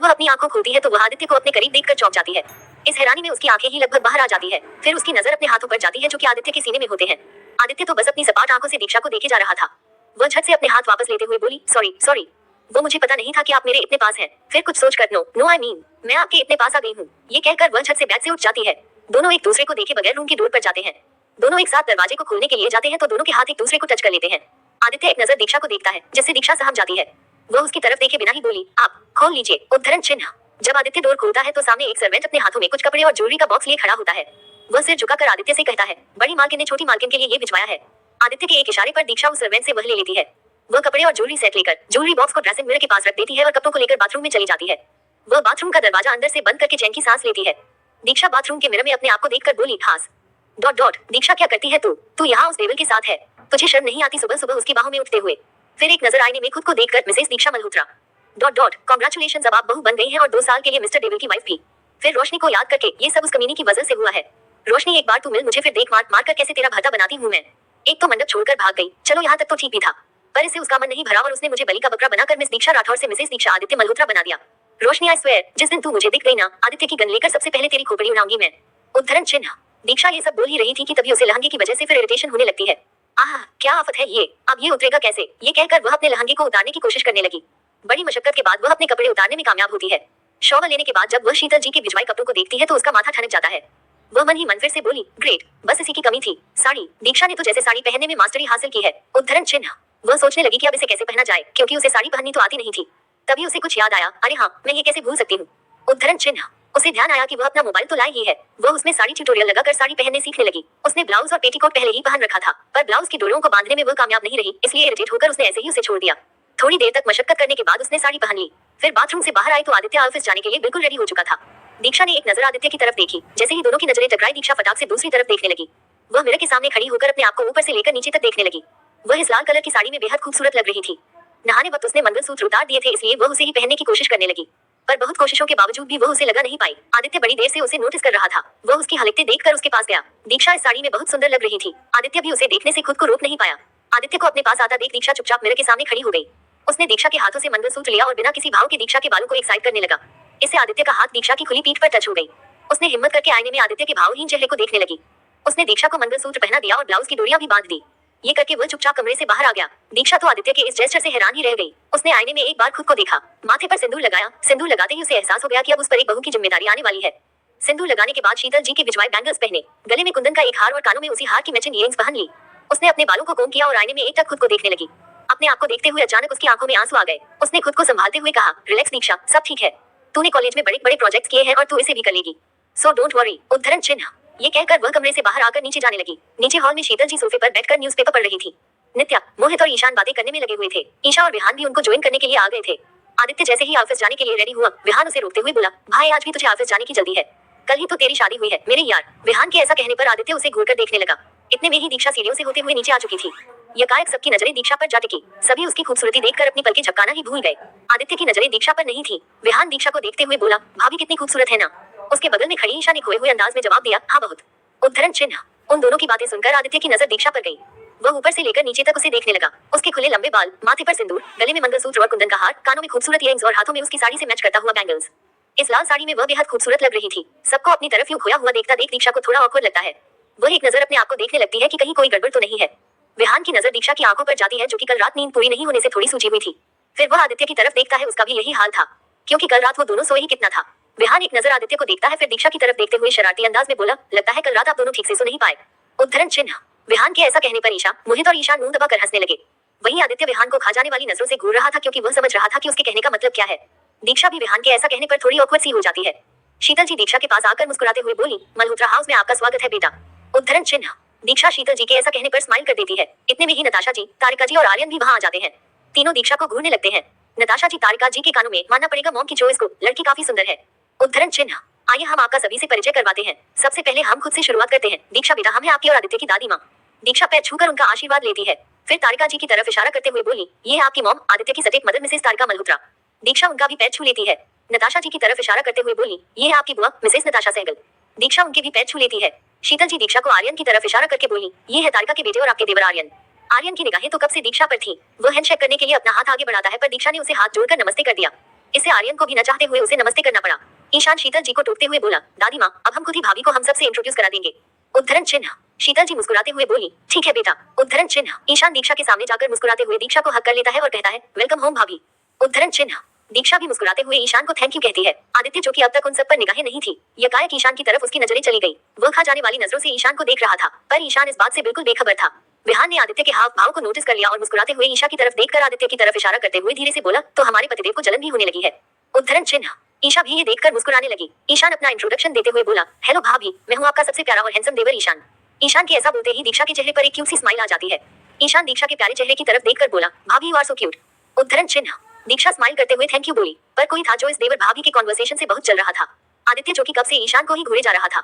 वह अपनी आंखों खोलती है तो वह आदित्य को अपने करीब देखकर चौंक जाती है। इस हैरानी में उसकी आंखें ही लगभग बाहर आ जाती है। फिर उसकी नजर अपने हाथों पर जाती है जो कि आदित्य के सीने में होते हैं। आदित्य तो बस अपनी सपाट आंखों से दीक्षा को देखे जा रहा था। वह झट से अपने हाथ वापस लेते हुए बोली, सॉरी सॉरी, वो मुझे पता नहीं था कि आप मेरे इतने पास हैं। फिर कुछ सोच कर, नो नो आई मीन, मैं आपके इतने पास आ गई हूँ। ये कहकर वह झट से बेड से उठ जाती है। दोनों एक दूसरे को देखे बगैर रूम की डोर पर जाते हैं। दोनों एक साथ दरवाजे को खोलने के लिए जाते हैं तो दोनों के हाथ एक दूसरे को टच कर लेते हैं। आदित्य एक नजर दीक्षा को देखता है जिससे दीक्षा सहम जाती है। वह उसकी तरफ देखे बिना ही बोली, आप खोल लीजिए, उद्धरण चिन्ह। जब आदित्य डोर खोलता है तो सामने एक सर्वेंट अपने हाथों में कुछ कपड़े और ज्वेलरी का बॉक्स लिए खड़ा होता है। वह सिर झुकाकर आदित्य से कहता है, बड़ी मालकिन ने छोटी मालकिन के लिए ये भिजवाया है। आदित्य के एक इशारे पर दीक्षा उस सर्वेंट से वह ले लेती है। वह कपड़े और ज्वेलरी सेट लेकर ज्वेलरी बॉक्स को ड्रेसिंग मिरर के पास रख देती है और कपड़ों को लेकर बाथरूम में चली जाती है। वह बाथरूम का दरवाजा अंदर से बंद करके चैन की सांस लेती है। दीक्षा बाथरूम के मिरर में अपने आप को देखकर बोली, हास डॉट डॉट, दीक्षा क्या करती है तू यहाँ उस टेबल के साथ है, तुझे शर्म नहीं आती सुबह सुबह उसकी बाहों में उठते हुए। फिर एक नजर आईने में खुद को देखकर मिसेस दीक्षा मल्होत्रा डॉट डॉट, कांग्रेचुलेशंस, अब आप बहू बन गई हैं और 2 साल के लिए मिस्टर डेविल की वाइफ भी। फिर रोशनी को याद करके, ये सब उस कमीनी की वजह से हुआ है। रोशनी, एक बार तू मिल मुझे, फिर देख मार मार कर कैसे तेरा भरता बनाती हूँ मैं। एक तो मंडप छोड़कर भाग गई, चलो यहाँ तक तो ठीक भी था, पर इससे उसका मन नहीं भरा और उसने मुझे बलि का बकरा बनाकर मिस दीक्षा राठौर से मिसेस दीक्षा आदित्य मल्होत्रा बना दिया। रोशनी, आई स्वेयर, जिस दिन तू मुझे दिख गई ना, आदित्य की गन लेकर सबसे पहले तेरी खोपड़ी उड़ाऊंगी मैं, उद्धरण चिन्ह। दीक्षा ये सब बोल ही रही थी कि तभी उसे लहंगे की वजह से फिर इरिटेशन होने लगती है। आह, क्या आफत है ये, अब ये उतरेगा कैसे, ये कहकर वह अपने लहंगे को उतारने की कोशिश करने लगी। बड़ी मशक्कत के बाद वह अपने कपड़े उतारने में कामयाब होती है। शॉवर लेने के बाद जब वह शीतल जी के भिजवाए कपड़ों को देखती है तो उसका माथा ठनक जाता है। वह मन ही मन फिर से बोली, ग्रेट, बस इसी की कमी थी, साड़ी। दीक्षा ने तो जैसे साड़ी पहनने में मास्टरी हासिल की है, उद्धरण चिन्ह। वह सोचने लगी कि अब इसे कैसे पहना जाए क्योंकि उसे साड़ी पहननी तो आती नहीं थी। तभी उसे कुछ याद आया, अरे हाँ, मैं ये कैसे भूल सकती हूँ, उद्धरण चिन्ह। उसे ध्यान आया कि वह अपना मोबाइल तो लाई ही है। वह उसमें साड़ी ट्यूटोरियल लगाकर साड़ी पहनने सीखने लगी। उसने ब्लाउज और पेटीकोट पहले ही पहन रखा था, पर ब्लाउज की डोरियों को बांधने में वह कामयाब नहीं रही, इसलिए इरिटेट होकर उसने ऐसे ही उसे छोड़ दिया। थोड़ी देर तक मशक्कत करने के बाद उसने साड़ी पहन ली। फिर बाथरूम से बाहर आई तो आदित्य ऑफिस जाने के लिए बिल्कुल रेडी हो चुका था। दीक्षा ने एक नजर आदित्य की तरफ देखी। जैसे ही दोनों की नजरें टकराई, दीक्षा फटाक से दूसरी तरफ देखने लगी। वह मिरर के सामने खड़ी होकर अपने आप को ऊपर से लेकर नीचे तक देखने लगी। वह इस लाल कलर की साड़ी में बेहद खूबसूरत लग रही थी। नहाने वक्त उसने मंगलसूत्र उतार दिए थे, इसलिए वह उसे ही पहनने की कोशिश करने लगी, पर बहुत कोशिशों के बावजूद भी वह उसे लगा नहीं पाई। आदित्य बड़ी देर से उसे नोटिस कर रहा था। वह उसकी हलकते देखकर उसके पास गया। दीक्षा इस साड़ी में बहुत सुंदर लग रही थी। आदित्य भी उसे देखने से खुद को रोक नहीं पाया। आदित्य को अपने पास आता देख दीक्षा चुपचाप मिरर के सामने खड़ी हो गई। उसने दीक्षा के हाथों से मंगलसूत्र लिया और बिना किसी भाव के दीक्षा के बालों को एक्साइट करने लगा। इससे आदित्य का हाथ दीक्षा की खुली पीठ पर टच हो गई। उसने हिम्मत करके आईने में आदित्य के भावहीन चेहरे को देखने लगी। उसने दीक्षा को मंगलसूत्र पहना दिया और ब्लाउज की डोरियां भी बांध दी। ये करके वह चुपचाप कमरे से बाहर आ गया। दीक्षा तो आदित्य के इस जेस्चर से हैरान ही रह गई। उसने आईने में एक बार खुद को देखा, माथे पर सिंदूर लगाया। सिंदूर लगाते ही उसे एहसास हो गया कि अब उस पर एक बहू की जिम्मेदारी आने वाली है। सिंदूर लगाने के बाद शीतल जी के भिजवाए बैंगल्स पहने, गले में कुंदन का एक हार और कानों में उसी हार की मैचिंग इयरिंग्स पहन ली। उसने अपने बालों को कोम किया और आईने में एक टक खुद को देखने लगी। अपने आप को देखते हुए अचानक उसकी आंखों में आंसू आ गए। उसने खुद को संभालते हुए कहा, रिलैक्स दीक्षा, सब ठीक है। तूने कॉलेज में बड़े बड़े प्रोजेक्ट्स किए हैं और तू इसे भी कर लेगी, सो डोंट वरी, उद्धरण चिन्ह। ये कहकर वह कमरे से बाहर आकर नीचे जाने लगी। नीचे हॉल में शीतल जी सोफे पर बैठकर न्यूज़पेपर पढ़ रही थी। नित्या, मोहित और ईशान बातें करने में लगे हुए थे। ईशा और विहान भी उनको ज्वाइन करने के लिए आ गए थे। आदित्य जैसे ही ऑफिस जाने के लिए रेडी हुआ, विहान उसे रोकते हुए बोला, भाई आज भी तुझे ऑफिस जाने की जल्दी है, कल ही तो तेरी शादी हुई है मेरे यार। विहान के ऐसा कहने पर आदित्य उसे घूरकर देखने लगा। इतने में ही दीक्षा सीढ़ियों से होते हुए नीचे आ चुकी थी। यकायक सबकी नजरें दीक्षा पर जा टिकी। सभी उसकी खूबसूरती देखकर अपनी पलकें झपकाना ही भूल गए। आदित्य की नजरें दीक्षा पर नहीं थी। विहान दीक्षा को देखते हुए बोला, भाभी कितनी खूबसूरत है ना। उसके बगल में खड़ी ईशा ने खोए हुए अंदाज में जवाब दिया, हाँ बहुत, उद्धरण चिन्ह। उन दोनों की बातें सुनकर आदित्य की नजर दीक्षा पर गई। वह ऊपर से लेकर नीचे तक उसे देखने लगा। उसके खुले लंबे बाल, माथे पर सिंदूर, गले में मंगलसूत्र और कुंदन का हार, कानों में खूबसूरत इयरिंग्स और हाथों में उसकी साड़ी से मैच करता हुआ बैंगल्स। इस लाल साड़ी में वह बेहद खूबसूरत लग रही थी। सबको अपनी तरफ यूं खोया हुआ देखता देख दीक्षा को थोड़ा ऑकवर्ड लगता है। वह एक नजर अपने आप को देखने लगती है कि कहीं कोई गड़बड़ तो नहीं है। विहान की नजर दीक्षा की आंखों पर जाती है जो कि कल रात नींद पूरी नहीं होने से थोड़ी सूजी हुई थी। फिर वह आदित्य की तरफ देखता है, उसका भी यही हाल था, क्योंकि कल रात वो दोनों सोए ही कितना था। विहान एक नजर आदित्य को देखता है, फिर दीक्षा की तरफ देखते हुए शरारती अंदाज में बोला, लगता है कल रात आप दोनों ठीक से सो नहीं पाए, उद्धरण चिन्ह। विहान के ऐसा कहने पर ईशा, मोहित और ईशान मुंह दबाकर हंसने लगे। वहीं आदित्य विहान को खा जाने वाली नजरों से घूर रहा था क्योंकि वह समझ रहा था कि उसके कहने का मतलब क्या है। दीक्षा भी विहान के ऐसा कहने पर थोड़ी ऑकवर्ड सी हो जाती है। शीतल जी दीक्षा के पास आकर मुस्कुराते हुए बोली, मल्होत्रा हाउस में आपका स्वागत है बेटा, उद्धरण चिन्ह। दीक्षा शीतल जी के ऐसा कहने पर स्माइल कर देती है। इतने में ही नताशा जी, तारिका जी और आर्यन भी वहां आ जाते हैं। तीनों दीक्षा को घूरने लगते हैं। नताशा जी तारिका जी के कानों में, मानना पड़ेगा मॉम की चॉइस को, लड़की काफी सुंदर है, उद्धरण चिन्ह। आइए हम आपका सभी से परिचय करवाते हैं। सबसे पहले हम खुद से शुरुआत करते हैं। दीक्षा बेटा, हम हैं आपकी और आदित्य की दादी माँ। दीक्षा पैर छूकर उनका आशीर्वाद लेती है। फिर तारिका जी की तरफ इशारा करते हुए बोली, ये है आपकी मॉम, आदित्य की सटीक मदर मिसेस तारिका मल्होत्रा। दीक्षा उनका भी पैर छू लेती है। नताशा जी की तरफ इशारा करते हुए बोली, ये है आपकी बुआ मिसेस नताशा सहगल। दीक्षा उनके भी पैर छू लेती है। शीतल जी दीक्षा को आर्यन की तरफ इशारा करके बोली, ये है तारिका के बेटे और आपके देवर आर्यन। आर्यन की निगाहें तो कब से दीक्षा पर थी। वह हैंडशेक करने के लिए अपना हाथ आगे बढ़ाता है पर दीक्षा ने उसे हाथ जोड़कर नमस्ते कर दिया। इससे आर्यन को भी न चाहते हुए उसे नमस्ते करना पड़ा। ईशान शीतल जी को टोकते हुए बोला, दादी माँ, अब हम खुद ही भाभी को हम सबसे इंट्रोड्यूस करा देंगे। उद्धरण चिन्ह। शीतल जी मुस्कुराते हुए बोली, ठीक है बेटा। उद्धरण चिन्ह। ईशान दीक्षा के सामने जाकर मुस्कुराते हुए दीक्षा को हक कर लेता है और कहता है, वेलकम होम भाभी। उद्धरण चिन्ह। दीक्षा भी मुस्कुराते हुए ईशान को थैंक यू कहती है। आदित्य, जो कि अब तक उन सब पर निगाहें नहीं थी, यकायक ईशान की तरफ उसकी नजरें चली गई। वह खा जाने वाली नजरों से ईशान को देख रहा था, पर ईशान इस बात से बिल्कुल बेखबर था। विहान ने आदित्य के हाव भाव को नोटिस कर लिया और मुस्कुराते हुए ईशा की तरफ देखकर आदित्य की तरफ इशारा करते हुए धीरे से बोला, तो हमारे पतिदेव को जलन भी होने लगी है। उद्धरण चिन्ह। ईशा भी ये देखकर मुस्कुराने लगी। ईशान अपना इंट्रोडक्शन देते हुए बोला, हेलो भाभी, मैं हूँ आपका सबसे प्यारा और हैंडसम देवर ईशान। ईशान के ऐसा बोलते ही दीक्षा के चेहरे पर एक क्यूट सी स्माइल आ जाती है। ईशान दीक्षा के प्यारे चेहरे की तरफ देखकर बोला, भाभी यू आर सो क्यूट। उद्धरण चिन्ह। दीक्षा स्माइल करते हुए थैंक यू बोली, पर कोई था जो इस देवर भाभी के कॉन्वर्सेशन से बहुत चल रहा था। आदित्य, जो कि कब से ईशान को ही घूरे जा रहा था।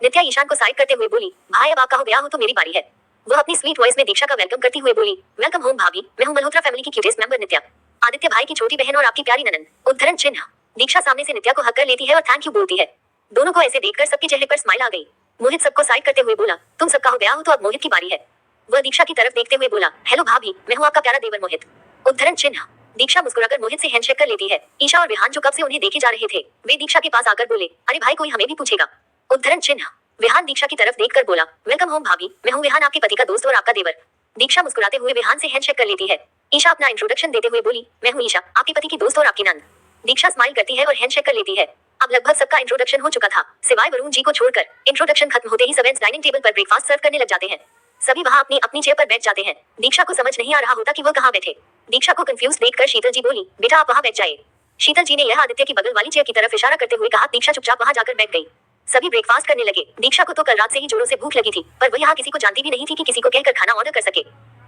नित्या ईशान को साइड करते हुए बोली, भाई अब आपका हो गया हो तो मेरी बारी है। वह अपनी स्वीट वॉइस में दीक्षा का वेलकम करती हुए बोली, वेलकम होम भाभी, मैं हूँ मल्होत्रा फैमिली की क्यूटेस्ट मेंबर नित्या, आदित्य भाई की छोटी बहन और आपकी प्यारी ननन। उद्धरण चिन्ह। दीक्षा सामने से नित्या को हक कर लेती है और थैंक यू बोलती है। दोनों को ऐसे देखकर सबके चेहरे पर स्माइल आ गई। मोहित सबको साइड करते हुए बोला, तुम सबका हो गया हो तो अब मोहित की बारी है। वह दीक्षा की तरफ देखते हुए बोला, हेलो भाभी, मैं हूँ आपका प्यारा देवर मोहित। उद्धरण चिन्ह। दीक्षा मुस्कुराकर मोहित से हैंडशेक कर लेती है। ईशा और विहान जो कब से उन्हें देखे जा रहे थे, वे दीक्षा के पास आकर बोले, अरे भाई कोई हमें भी पूछेगा। उद्धरण चिन्ह। विहान दीक्षा की तरफ देखकर बोला, वेलकम होम भाभी, मैं हूँ विहान, आपके पति का दोस्त और आपका देवर। दीक्षा मुस्कुराते हुए विहान से हैंडशेक कर लेती है। ईशा अपना इंट्रोडक्शन देते हुए बोली, मैं हूँ ईशा, आपके पति की दोस्त और आपकी नंद। दीक्षा स्माइल करती है और हैंडशेक कर लेती है। अब लगभग सबका इंट्रोडक्शन हो चुका था, सिवाय वरुण जी को छोड़कर। इंट्रोडक्शन खत्म होते ही सब डाइनिंग टेबल पर ब्रेकफास्ट सर्व करने लग जाते हैं। सभी वहाँ अपनी अपनी चेयर पर बैठ जाते हैं। दीक्षा को समझ नहीं आ रहा होता कि वह कहाँ बैठे। दीक्षा को कंफ्यूज देखकर शीतल जी बोली, बेटा आप वहाँ बैठ जाइए। शीतल जी ने यह आदित्य की बगल वाली चेयर की तरफ इशारा करते हुए कहा। दीक्षा चुपचाप वहाँ जाकर बैठ गई। सभी ब्रेकफास्ट करने लगे। दीक्षा को तो कल रात से ही जोरों से भूख लगी थी, पर वह यहाँ किसी को जानती भी नहीं थी कि किसी को कहकर खाना ऑर्डर कर सके।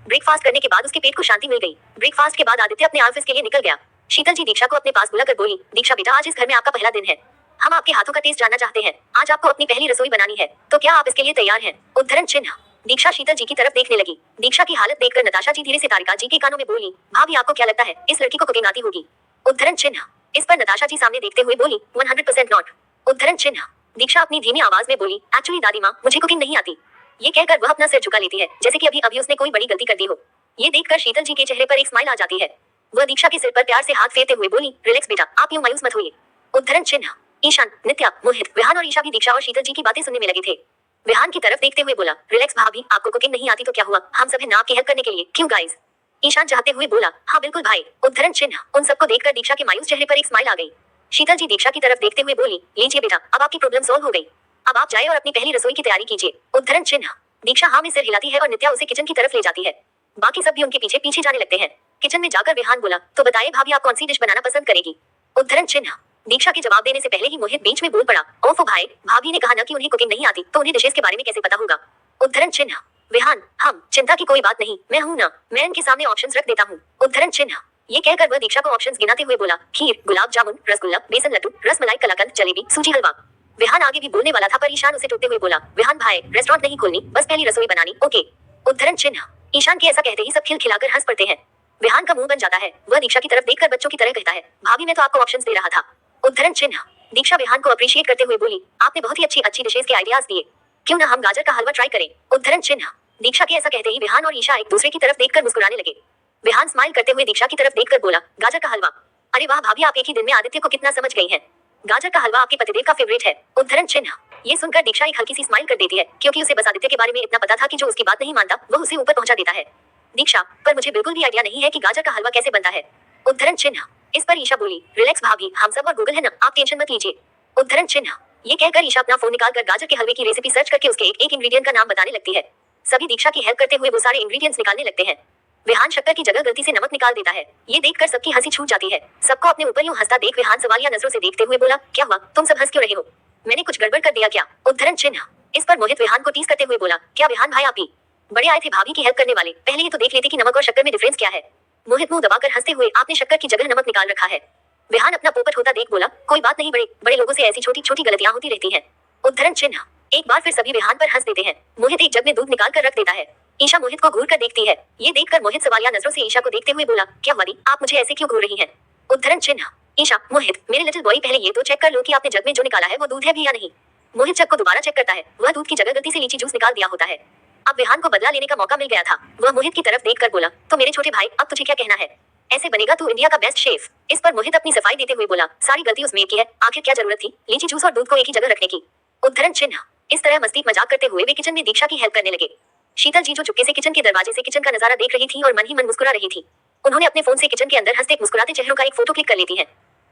ब्रेकफास्ट करने के बाद उसके पेट को शांति मिल गई। ब्रेकफास्ट के बाद आदित्य अपने ऑफिस के लिए निकल गया। शीतल जी दीक्षा को अपने पास बुलाकर बोली, दीक्षा बेटा आज इस घर में आपका पहला दिन है, हम आपके हाथों का टेस्ट जानना चाहते हैं। आज आपको अपनी पहली रसोई बनानी है, तो क्या आप इसके लिए तैयार हैं? उद्धरण चिन्ह। दीक्षा शीतल जी की तरफ देखने लगी। दीक्षा की हालत देखकर नताशा जी धीरे से तारिका जी के कानों में बोली, भाभी आपको क्या लगता है इस लड़की को कुकिंग आती होगी? उद्धरण चिन्ह। इस पर नताशा जी सामने देखते हुए बोली, 100% नॉट। उद्धरण चिन्ह। दीक्षा अपनी धीमी आवाज में बोली, एक्चुअली दादी माँ मुझे कुकिंग नहीं आती। ये कहकर वह अपना सिर झुका लेती है, जैसे कि अभी उसने कोई बड़ी गलती कर दी हो। ये देखकर शीतल जी के चेहरे पर एक स्माइल आ जाती है। वह दीक्षा के सिर पर प्यार से हाथ फेरते हुए बोली, रिलैक्स बेटा, आप यूं मायूस मत होइए। उद्धरण चिन्ह। ईशान, नित्या, मोहित, विहान और ईशा भी दीक्षा और शीतल जी की बातें सुनने में लगे थे। विहान की तरफ देखते हुए बोला, रिलैक्स भाभी, आपको कुकिंग नहीं आती तो क्या हुआ, हम सब हैं ना आपकी हेल्प करने के लिए, क्यों गाइस? ईशान चाहते हुए बोला, हाँ बिल्कुल भाई। उद्धरण चिन्ह। उन सबको देखकर दीक्षा के मायूस चेहरे पर एक स्माइल आ गई। शीतल जी दीक्षा की तरफ देखते हुए बोली, लीजिए बेटा, अब आपकी प्रॉब्लम सॉल्व हो गई, अब आप जाए और अपनी पहली रसोई की तैयारी कीजिए। उद्धरण चिन्ह। दीक्षा हाँ में सिर हिलाती है और नित्या उसे किचन की तरफ ले जाती है। बाकी सब भी उनके पीछे पीछे जाने लगते हैं। किचन में जाकर विहान बोला, तो बताइए भाभी आप कौन सी डिश बनाना पसंद करेगी? उद्धरण चिन्ह। दीक्षा के जवाब देने से पहले ही मोहित बीच में बोल पड़ा, ओफो भाई, भाभी ने कहा ना कि उन्हें कुकिंग नहीं आती, तो उन्हें डिशेस के बारे में कैसे पता होगा? उद्धरण चिन्ह। विहान, हम चिंता की कोई बात नहीं, मैं हूं ना, मैं इनके सामने ऑप्शंस रख देता हूँ। उद्धरण चिन्ह। ये कहकर वह दीक्षा को ऑप्शंस गिनाते हुए बोला, खीर, गुलाब जामुन, रसगुल्ला, बेसन लड्डू, रसमलाई कलाकंद, जलेबी, सूजी हलवा। विहान आगे भी बोलने वाला था, पर ईशान उसे टोकते हुए बोला, विहान भाई, रेस्टोरेंट नहीं खोलनी, बस पहली रसोई बनानी, ओके? उद्धरण चिन्ह। ईशान के ऐसा कहते ही सब खिलखिलाकर हंस पड़ते हैं। विहान का मुंह बन जाता है। वह दीक्षा की तरफ देखकर बच्चों की तरह कहता है, भाभी मैं तो आपको ऑप्शंस दे रहा था। उद्धरण चिन्ह। दीक्षा विहान को अप्रिशिएट करते हुए बोली, आपने बहुत ही अच्छी डिशेस के आइडियाज दिए, क्यों ना हम गाजर का हलवा ट्राई करें? उद्धरण चिन्ह। दीक्षा के ऐसा कहते ही विहान और ईशा एक दूसरे की तरफ देखकर मुस्कुराने लगे। विहान स्माइल करते हुए दीक्षा की तरफ देखकर बोला, गाजर का हलवा, अरे वाह भाभी, आप एक ही दिन में आदित्य को कितना समझ गई हैं। गाजर का हलवा आपके पतिदेव का फेवरेट है। उद्धरण चिन्ह। ये सुनकर दीक्षा एक हल्की सी स्माइल कर देती है, क्योंकि उसे बस आदित्य के बारे में इतना पता था कि जो उसकी बात नहीं मानता वह उसे ऊपर पहुंचा देता है। दीक्षा, पर मुझे बिल्कुल भी आइडिया नहीं है कि गाजर का हलवा कैसे बनता है। उद्धरण चिन्ह। इस पर ईशा बोली, रिलैक्स भाभी, हम सब और गूगल है ना, आप टेंशन मत लीजिए। उद्धरण चिन्ह। ये कहकर ईशा अपना फोन निकालकर गाजर के हलवे की रेसिपी सर्च करके उसके एक इंग्रेडिएंट का नाम बताने लगती है। सभी दीक्षा की हेल्प करते हुए वो सारे इंग्रेडिएंट्स निकालने लगते हैं। विहान शक्कर की जगह गलती से नमक निकाल देता है। ये देखकर सबकी हंसी छूट जाती है। सबको अपने ऊपर यूं हंसता देख विहान सवालिया नजरों से देखते हुए बोला, क्या हुआ, तुम सब हंस क्यों रहे हो? मैंने कुछ गड़बड़ कर दिया क्या? उद्धरण चिन्ह। इस पर मोहित विहान को टीज करते हुए बोला, क्या विहान भाई आप भी बड़े आए थे भाभी की हेल्प करने वाले, पहले ये तो देख लेते कि नमक और शक्कर में डिफरेंस क्या है। मोहित मुंह दबाकर हंसते हुए, आपने शक्कर की जगह नमक निकाल रखा है। विहान अपना पोपट होता देख बोला, कोई बात नहीं, बड़े बड़े लोगों से ऐसी छोटी छोटी गलतियां होती रहती हैं। उद्धरण चिन्ह। एक बार फिर सभी विहान पर हंस देते हैं। मोहित एक जग में दूध निकाल कर रख देता है। ईशा मोहित को घूर कर देखती है। ये देखकर मोहित सवालिया नजरों से ईशा को देखते हुए बोला, क्या वाली, आप मुझे ऐसे क्यों घूर रही हैं? उद्धरण चिन्ह। ईशा, मोहित, मेरे लिटिल बॉय, पहले ये तो चेक कर लो कि आपने जग में जो निकाला है वो दूध है भी या नहीं। मोहित जग को दोबारा चेक करता है। वह दूध की जगह गलती से लीची जूस निकाल दिया होता है। अब विहान को बदला लेने का मौका मिल गया था। वह मोहित की तरफ देखकर बोला, तो मेरे छोटे भाई, अब तुझे क्या कहना है? ऐसे बनेगा तू इंडिया का बेस्ट शेफ। इस पर मोहित अपनी सफाई देते हुए बोला, सारी गलती उस मेड की है, आखिर क्या जरूरत थी लीची जूस और दूध को एक ही जगह रखने की। उद्धरण चिन्ह। इस तरह मस्ती मजाक करते हुए वे किचन में दीक्षा की हेल्प करने लगे। शीतल जी जो चुपके से किचन के दरवाजे से किचन का नजारा देख रही थी और मन ही मन मुस्कुरा रही थी। उन्होंने अपने फोन से किचन के अंदर हंसते मुस्कुराते चेहरों का एक फोटो क्लिक कर लेती है।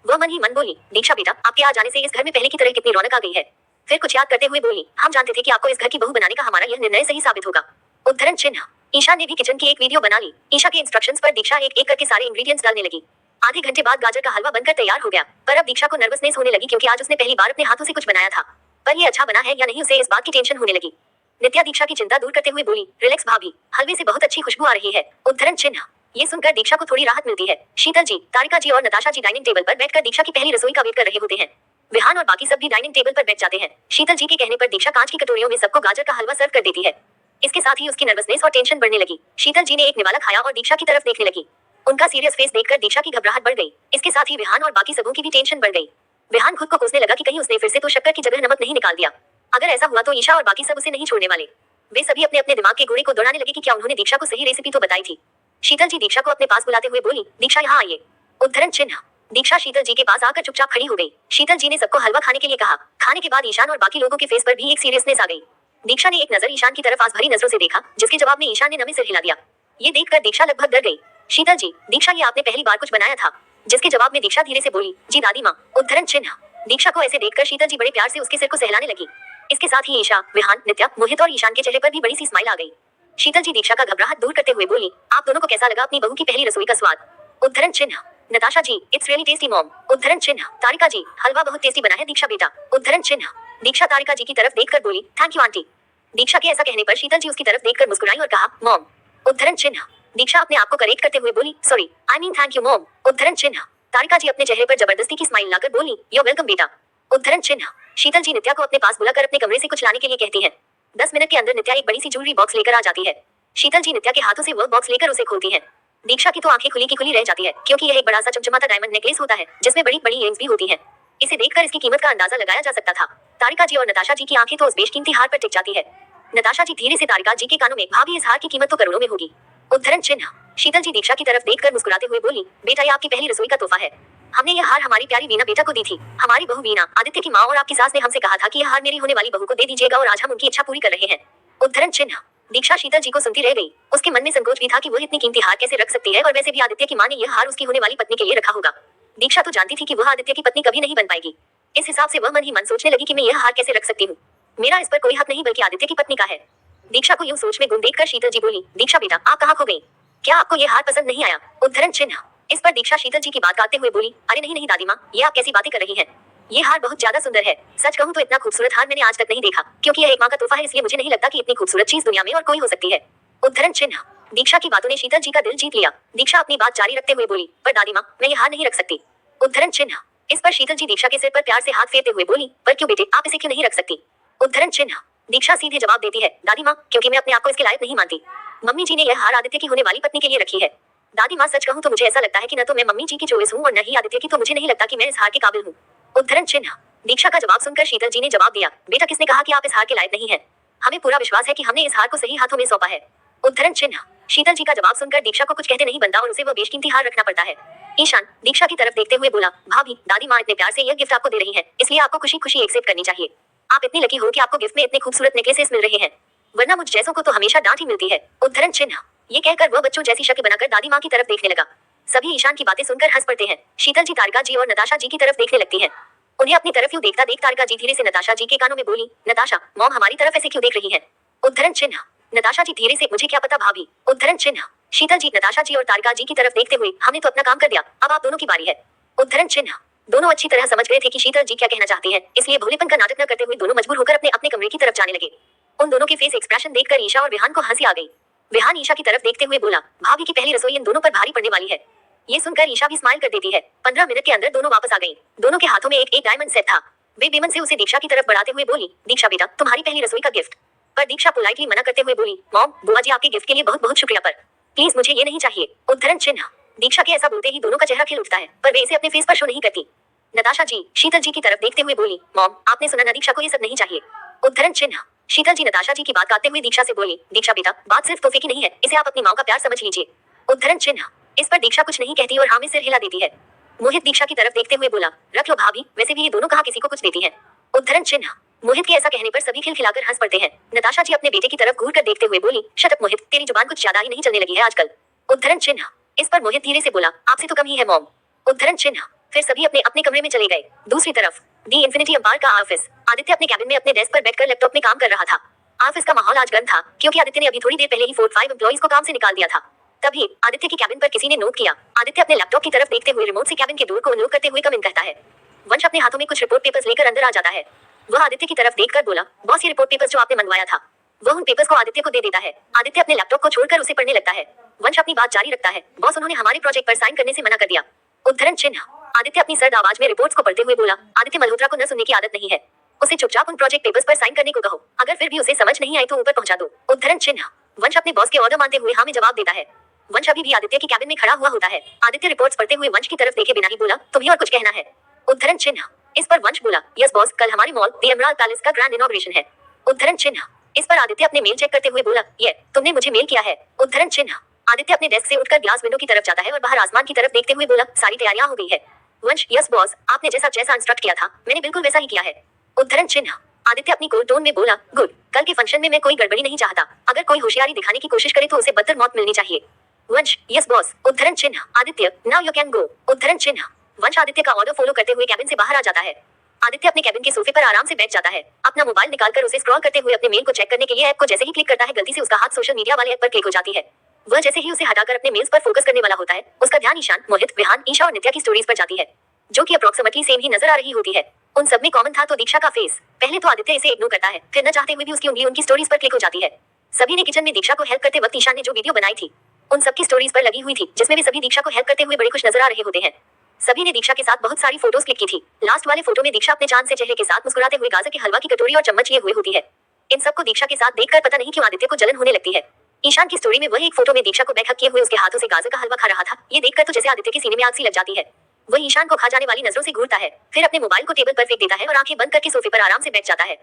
वह मन ही मन बोली, दीक्षा बेटा आपके आ जाने से इस घर में पहले की तरह कितनी रौनक आ गई है। फिर कुछ याद करते हुए बोली, हम जानते थे कि आपको इस घर की बहू बनाने का हमारा यह निर्णय सही साबित होगा। उद्धरण चिन्ह। ईशा ने भी किचन की एक वीडियो बना ली। ईशा के इंस्ट्रक्शंस पर दीक्षा एक एक करके सारे इंग्रेडिएंट्स डालने लगी। आधे घंटे बाद गाजर का हलवा बनकर तैयार हो गया, पर अब दीक्षा को नर्वसनेस होने लगी क्योंकि आज उसने पहली बार अपने हाथों से कुछ बनाया था। पर ये अच्छा बना है या नहीं उसे इस बात की टेंशन होने लगी। नित्या दीक्षा की चिंता दूर करते हुए बोली, रिलैक्स भाभी, हलवे से बहुत अच्छी खुशबू आ रही है। उद्धरण चिन्ह। ये सुनकर दीक्षा को थोड़ी राहत मिलती है। शीतल जी, तारिका जी और नताशा जी डाइनिंग टेबल पर बैठकर दीक्षा की पहली रसोई का वेट कर रहे होते हैं। विहान और बाकी सब भी डाइनिंग टेबल पर बैठ जाते हैं। शीतल जी के कहने पर दीक्षा कांच की कटोरियों में सबको गाजर का हलवा सर्व कर देती है। इसके साथ ही उसकी नर्वसनेस और टेंशन बढ़ने लगी। शीतल जी ने एक निवाला खाया और दीक्षा की तरफ देखने लगी। उनका सीरियस फेस देखकर दीक्षा की घबराहट बढ़ गई। इसके साथ ही विहान और बाकी सबों की भी टेंशन बढ़ गई। विहान खुद को कोसने लगा कि कहीं उसने फिर से तो शक्कर की जगह नमक नहीं निकाल दिया। अगर ऐसा हुआ तो ईशा और बाकी सब उसे नहीं छोड़ने वाले। वे सभी अपने अपने दिमाग के घोड़े को दौड़ाने लगे कि क्या उन्होंने दीक्षा को सही रेसिपी तो बताई थी। शीतल जी दीक्षा को अपने पास बुलाते हुए बोली, दीक्षा यहाँ आइए। उद्धरण चिन्ह। दीक्षा शीतल जी के पास आकर चुपचाप खड़ी हो गई। शीतल जी ने सबको हलवा खाने के लिए कहा। खाने के बाद ईशान और बाकी लोगों के फेस पर भी एक सीरियसनेस आ गई। दीक्षा ने एक नजर ईशान की तरफ आस भरी नजरों से देखा, जिसके जवाब में ईशान ने नमी सिर हिला दिया। ये देखकर दीक्षा लगभग डर गई। शीतल जी, दीक्षा ये आपने पहली बार कुछ बनाया था? जिसके जवाब में दीक्षा धीरे से बोली, जी दादी माँ। उद्धरण चिन्ह। दीक्षा को ऐसे देखकर शीतल जी बड़े प्यार से उसके सिर को सहलाने लगी। इसके साथ ही ईशा, विहान, नित्या, मोहित और ईशान के चेहरे पर भी बड़ी सी स्माइल आ गई। शीतल जी दीक्षा का घबराहट दूर करते हुए बोली, आप दोनों को कैसा लगा अपनी बहू की पहली रसोई का स्वाद? उद्धरण चिन्ह। नताशा जी, इट्स रियली टेस्टी मॉम। उद्धरण चिन्ह। तारिका जी, हलवा बहुत टेस्टी बना है दीक्षा बेटा। उद्धरण चिन्ह। दीक्षा तारिका जी की तरफ देखकर बोली, थैंक यू आंटी। दीक्षा के ऐसा कहने पर शीतल जी उसकी तरफ देखकर मुस्कुराई और कहा, मॉम। उद्धरण चिन्ह। दीक्षा अपने आप को करेक्ट करते हुए बोली, sorry, I mean thank you mom. उद्धरण चिन्ह। तारिका जी अपने चेहरे पर जबरदस्ती की स्माइल लाकर बोली, यू वेलकम बेटा। उद्धरण चिन्ह। शीतल जी नित्या को अपने पास बुलाकर अपने कमरे से कुछ लाने के लिए कहती है। 10 मिनट के अंदर नित्या एक बड़ी सी ज्वेलरी बॉक्स लेकर आ जाती है। शीतल जी नित्या के हाथों से वह बॉक्स लेकर उसे खोलती है। दीक्षा की तो आंखें खुली की खुली रह जाती है, क्योंकि यह एक बड़ा सा चमचमाता डायमंड नेकलेस होता है, जिसमें बड़ी बड़ी इयरिंग्स भी होती हैं। इसे देखकर इसकी कीमत का अंदाजा लगाया जा सकता था। तारिका जी और नताशा जी की आंखें तो उस बेशकीमती हार पर टिक जाती है। नताशा जी धीरे से तारिका जी के कानों में, भाभी इस हार की कीमत तो करोड़ों में होगी। उद्धरण चिन्ह। शीतल जी दीक्षा की तरफ देखकर मुस्कुराते हुए बोली, बेटा ये आपकी पहली रसोई का तोहफा है। हमने यह हार हमारी प्यारी वीना बेटा को दी थी। हमारी बहू वीना, आदित्य की माँ और आपकी सास ने हमसे कहा था कि यह हार मेरी होने वाली बहू को दे दीजिएगा और आज हम उनकी इच्छा पूरी कर रहे हैं। उद्धरण चिन्ह। दीक्षा शीतल जी को सुनती रह गई। उसके मन में संकोच भी था कि वो इतनी कीमती हार कैसे रख सकती है, और वैसे भी आदित्य की माँ ने यह हार उसकी होने वाली पत्नी के लिए रखा होगा। दीक्षा तो जानती थी कि वह आदित्य की पत्नी कभी नहीं बन पाएगी। इस हिसाब से वह मन ही मन सोचने लगी कि मैं यह हार कैसे रख सकती हूँ। मेरा इस पर कोई हक नहीं बल्कि आदित्य की पत्नी का है। दीक्षा को यूं सोच में गुम देखकर शीतल जी बोली, दीक्षा बेटा आप कहाँ खो गई? क्या आपको यह हार पसंद नहीं आया? उद्धरण चिन्ह। इस पर दीक्षा शीतल जी की बात काटते हुए बोली, अरे नहीं नहीं दादी माँ, ये आप कैसी बातें कर रही हैं? ये हार बहुत ज्यादा सुंदर है। सच कहूँ तो इतना खूबसूरत हार मैंने आज तक नहीं देखा, क्योंकि यह एक माँ का तोहफा है, इसलिए मुझे नहीं लगता कि इतनी खूबसूरत चीज दुनिया में और कोई हो सकती है। उद्धरण चिन्ह। दीक्षा की बातों ने शीतल जी का दिल जीत लिया। दीक्षा अपनी बात जारी रखते हुए बोली, पर दादी माँ मैं ये हार नहीं रख सकती। उद्धरण चिन्ह। इस पर शीतल जी दीक्षा के सिर पर प्यार से हाथ फेरते हुए बोली, पर क्यों बेटे, आप इसे क्यों नहीं रख सकती? उद्धरण चिन्ह। दीक्षा सीधे जवाब देती है, दादी माँ क्योंकि मैं अपने आप को इसके लायक नहीं मानती। मम्मी जी ने यह हार आदित्य की होने वाली पत्नी के लिए रखी है। दादी माँ सच कहूँ तो मुझे ऐसा लगता है कि न तो मैं मम्मी जी की चॉइस हूँ और न ही आदित्य की, तो मुझे नहीं लगता कि मैं इस हार के काबिल हूँ। उद्धरण चिन्ह। दीक्षा का जवाब सुनकर शीतल जी ने जवाब दिया, बेटा किसने कहा कि आप इस हार के लायक नहीं है? हमें पूरा विश्वास है कि हमने इस हार को सही हाथों में सौंपा है। उद्धरण चिन्ह। शीतल जी का जवाब सुनकर दीक्षा को कुछ कहते नहीं बनता और उसे वह बेशकीमती हार रखना पड़ता है। ईशान दीक्षा की तरफ देखते हुए बोला, भाभी दादी माँ इतने प्यार से यह गिफ्ट आपको दे रही है, इसलिए आपको खुशी खुशी एक्सेप्ट करनी चाहिए। आप इतनी लकी हो कि आपको गिफ्ट में इतने खूबसूरत नेकलेसेस मिल रहे हैं, वरना मुझ जैसों को तो हमेशा डांट ही मिलती है। उद्धरण चिन्ह। ये कहकर वह बच्चों जैसी शक्ल बनाकर दादी माँ की तरफ देखने लगा। सभी ईशान की बातें सुनकर हंस पड़ते हैं। शीतल जी तारिका जी और नताशा जी की तरफ देखने लगती है। उन्हें अपनी तरफ यूं देखता देख तारिका जी धीरे से नताशा जी के कानों में बोली, नताशा मॉम हमारी तरफ ऐसे क्यों देख रही है? उद्धरण चिन्ह। नताशा जी धीरे से, मुझे क्या पता भाभी। उद्धरण चिन्ह। शीतल जी नताशा जी और तारिका जी की तरफ देखते हुए, हमने तो अपना काम कर दिया, अब आप दोनों की बारी है। उद्धरण चिन्ह। दोनों अच्छी तरह समझ गए थे कि शीतल जी क्या कहना चाहती है, इसलिए भोलेपन का नाटक न करते हुए दोनों मजबूर होकर अपने अपने कमरे की तरफ जाने लगे। उन दोनों के फेस एक्सप्रेशन देखकर ईशा और विहान को हंसी आ गई। विहान ईशा की तरफ देखते हुए बोला, भाभी की पहली रसोई इन दोनों पर भारी पड़ने वाली है। ये सुनकर ईशा भी स्माइल कर देती है। 15 मिनट के अंदर दोनों वापस आ गई। दोनों के हाथों में एक डायमंड सेट था। वे बेमन से उसे दीक्षा की तरफ बढ़ाते हुए बोली, दीक्षा बेटा तुम्हारी पहली रसोई का गिफ्ट। पर दीक्षा पोलाइटली मना करते हुए बोली, मॉम बुआ जी आपके गिफ्ट के लिए बहुत बहुत शुक्रिया, पर प्लीज मुझे ये नहीं चाहिए। उद्धरण चिन्ह। दीक्षा के ऐसा बोलते ही दोनों का चेहरा खिल उठता है, पर वे इसे अपने फेस पर शो नहीं करती। नताशा जी शीतल जी की तरफ देखते हुए बोली, मॉम आपने सुना ना, दीक्षा को ये सब नहीं चाहिए। उद्धरण चिन्ह। शीतल जी नताशा जी की बात काटते हुए दीक्षा से बोली, दीक्षा बेटा बात सिर्फ तोहफे की नहीं है, इसे आप अपनी माँ का प्यार समझ लीजिए। उद्धरण चिन्ह। इस पर दीक्षा कुछ नहीं कहती और हाँ में सिर हिला देती है। मोहित दीक्षा की तरफ देखते हुए बोला, रख लो भाभी, वैसे भी ये दोनों कहाँ किसी को कुछ देती हैं। उद्धरण चिन्ह। मोहित के ऐसा कहने पर सभी खिलखिलाकर हंस पड़ते हैं। नताशा जी अपने बेटे की तरफ घूर कर देखते हुए बोली, शट अप मोहित, तेरी जुबान कुछ ज्यादा ही नहीं चलने लगी है आजकल। उद्धरण चिन्ह। इस पर मोहित धीरे से बोला, आपसे तो कम ही है मॉम। उद्धरण चिन्ह। फिर सभी अपने अपने कमरे में चले गए। दूसरी तरफ दी इन्फिनिटी एम्पायर का ऑफिस। आदित्य अपने कैबिन में अपने डेस्क पर बैठकर लैपटॉप में काम कर रहा था। ऑफिस का माहौल आज गर्म था क्योंकि आदित्य ने अभी थोड़ी देर पहले ही 4-5 एम्प्लॉइज को काम से निकाल दिया था। तभी आदित्य की कैबिन पर किसी ने नोट किया। आदित्य अपने लैपटॉप की तरफ देखते हुए रिमोट से कैबिन के डोर को अनलॉक करते हुए कम इन कहता है। वंश अपने हाथों में कुछ रिपोर्ट पेपर्स लेकर अंदर आ जाता है। वह आदित्य की तरफ देखकर बोला, बॉस ये रिपोर्ट पेपर्स जो आपने मंगवाया था। वह उन पेपर्स को आदित्य को दे देता है। आदित्य अपने लैपटॉप को छोड़कर उसे पढ़ने लगता है। वंश अपनी बात जारी रखता है, बॉस उन्होंने हमारे प्रोजेक्ट पर साइन करने से मना कर दिया। उद्धरण चिन्ह। आदित्य अपनी सर्द आवाज में रिपोर्ट्स को पढ़ते हुए बोला, आदित्य मल्होत्रा को न सुनने की आदत नहीं है। उसे चुपचाप उन प्रोजेक्ट पेपर्स पर साइन करने को कहो। अगर फिर भी उसे समझ नहीं आई तो ऊपर पहुंचा दो। उद्धरण चिन्ह। वंश अपने बॉस के ऑर्डर मानते हुए हाँ में जवाब देता है। वंश अभी भी आदित्य की कैबिन में खड़ा हुआ होता है। आदित्य रिपोर्ट्स पढ़ते हुए वंश की तरफ देखे बिना ही बोला, तुम्हें और कुछ कहना है। उद्धरण चिन्ह। इस पर वंश बोला, यस बॉस, कल हमारे मॉल द एमराल्ड पैलेस का ग्रैंड इनॉग्रेशन है। उद्धरण चिन्ह। इस पर आदित्य अपने मेल चेक करते हुए बोला, ये तुमने मुझे मेल किया है। उद्धरण चिन्ह। आदित्य अपने डेस्क से उठकर ग्लास विंडो की तरफ जाता है और बाहर आसमान की तरफ देखते हुए बोला, सारी तैयारियां हो गई है। वंश, यस बॉस, आपने जैसा जैसा इंस्ट्रक्ट किया था मैंने बिल्कुल वैसा ही किया है। उद्धरण चिन्ह। आदित्य अपनी कोल्ड टोन में बोला, गुड, कल के फंक्शन में मैं कोई गड़बड़ी नहीं चाहता। अगर कोई होशियारी दिखाने की कोशिश करे तो उसे बदतर मौत मिलनी चाहिए। वंश, यस बॉस। उद्धरण चिन्ह। Aditya, now you can go. उद्धरण चिन्ह। वंश आदित्य का ऑर्डर फॉलो करते हुए कैबिन से बाहर आ जाता है। आदित्य अपने कैबिन के सोफे पर आराम से बैठ जाता है। अपना मोबाइल निकालकर उसे स्क्रॉल करते हुए अपने मेल को चेक करने के लिए ऐप को जैसे ही क्लिक करता है, गलती से उसका हाथ सोशल मीडिया वाले ऐप पर क्लिक हो जाती है। वह जैसे ही उसे हटाकर अपने मेल्स पर फोकस करने वाला होता है, उसका ध्यान ईशान, मोहित, विहान, ईशा और नित्या की स्टोरीज पर जाती है, जो कि अप्रोक्सीमेटली सेम ही नजर आ रही होती है। उन सब में कॉमन था तो दीक्षा का फेस। पहले तो आदित्य इसे इग्नोर करता है, फिर न चाहते हुए भी उसकी उंगली उनकी स्टोरीज पर क्लिक हो जाती है। सभी ने किचन में दीक्षा को हेल्प करते वक्त ईशान ने जो वीडियो बनाई थी उन सबकी स्टोरीज पर लगी हुई थी, जिसमें भी सभी दीक्षा को हेल्प करते हुए बड़े खुश नजर आ रहे होते हैं। सभी ने दीक्षा के साथ बहुत सारी फोटोज क्लिक की थी। लास्ट वाले फोटो में दीक्षा अपने चांद से चेहरे के साथ मुस्कुराते हुए गाजर के हलवा की कटोरी और चम्मच लिए हुए होती है। इन सबको दीक्षा के साथ देखकर पता नहीं क्यों आदित्य को जलन होने लगती है। ईशान की स्टोरी में वह एक फोटो में दीक्षा को बैक हक किए हुए उसके हाथों से गाजर का हलवा खा रहा था। ये देखकर तो जैसे आदित्य के सीने में आग सी लग जाती है। वह ईशान को खा जाने वाली नजरों से घूरता है, फिर अपने मोबाइल को टेबल पर फेंक देता है और आंखें बंद करके सोफे पर आराम से बैठ जाता है।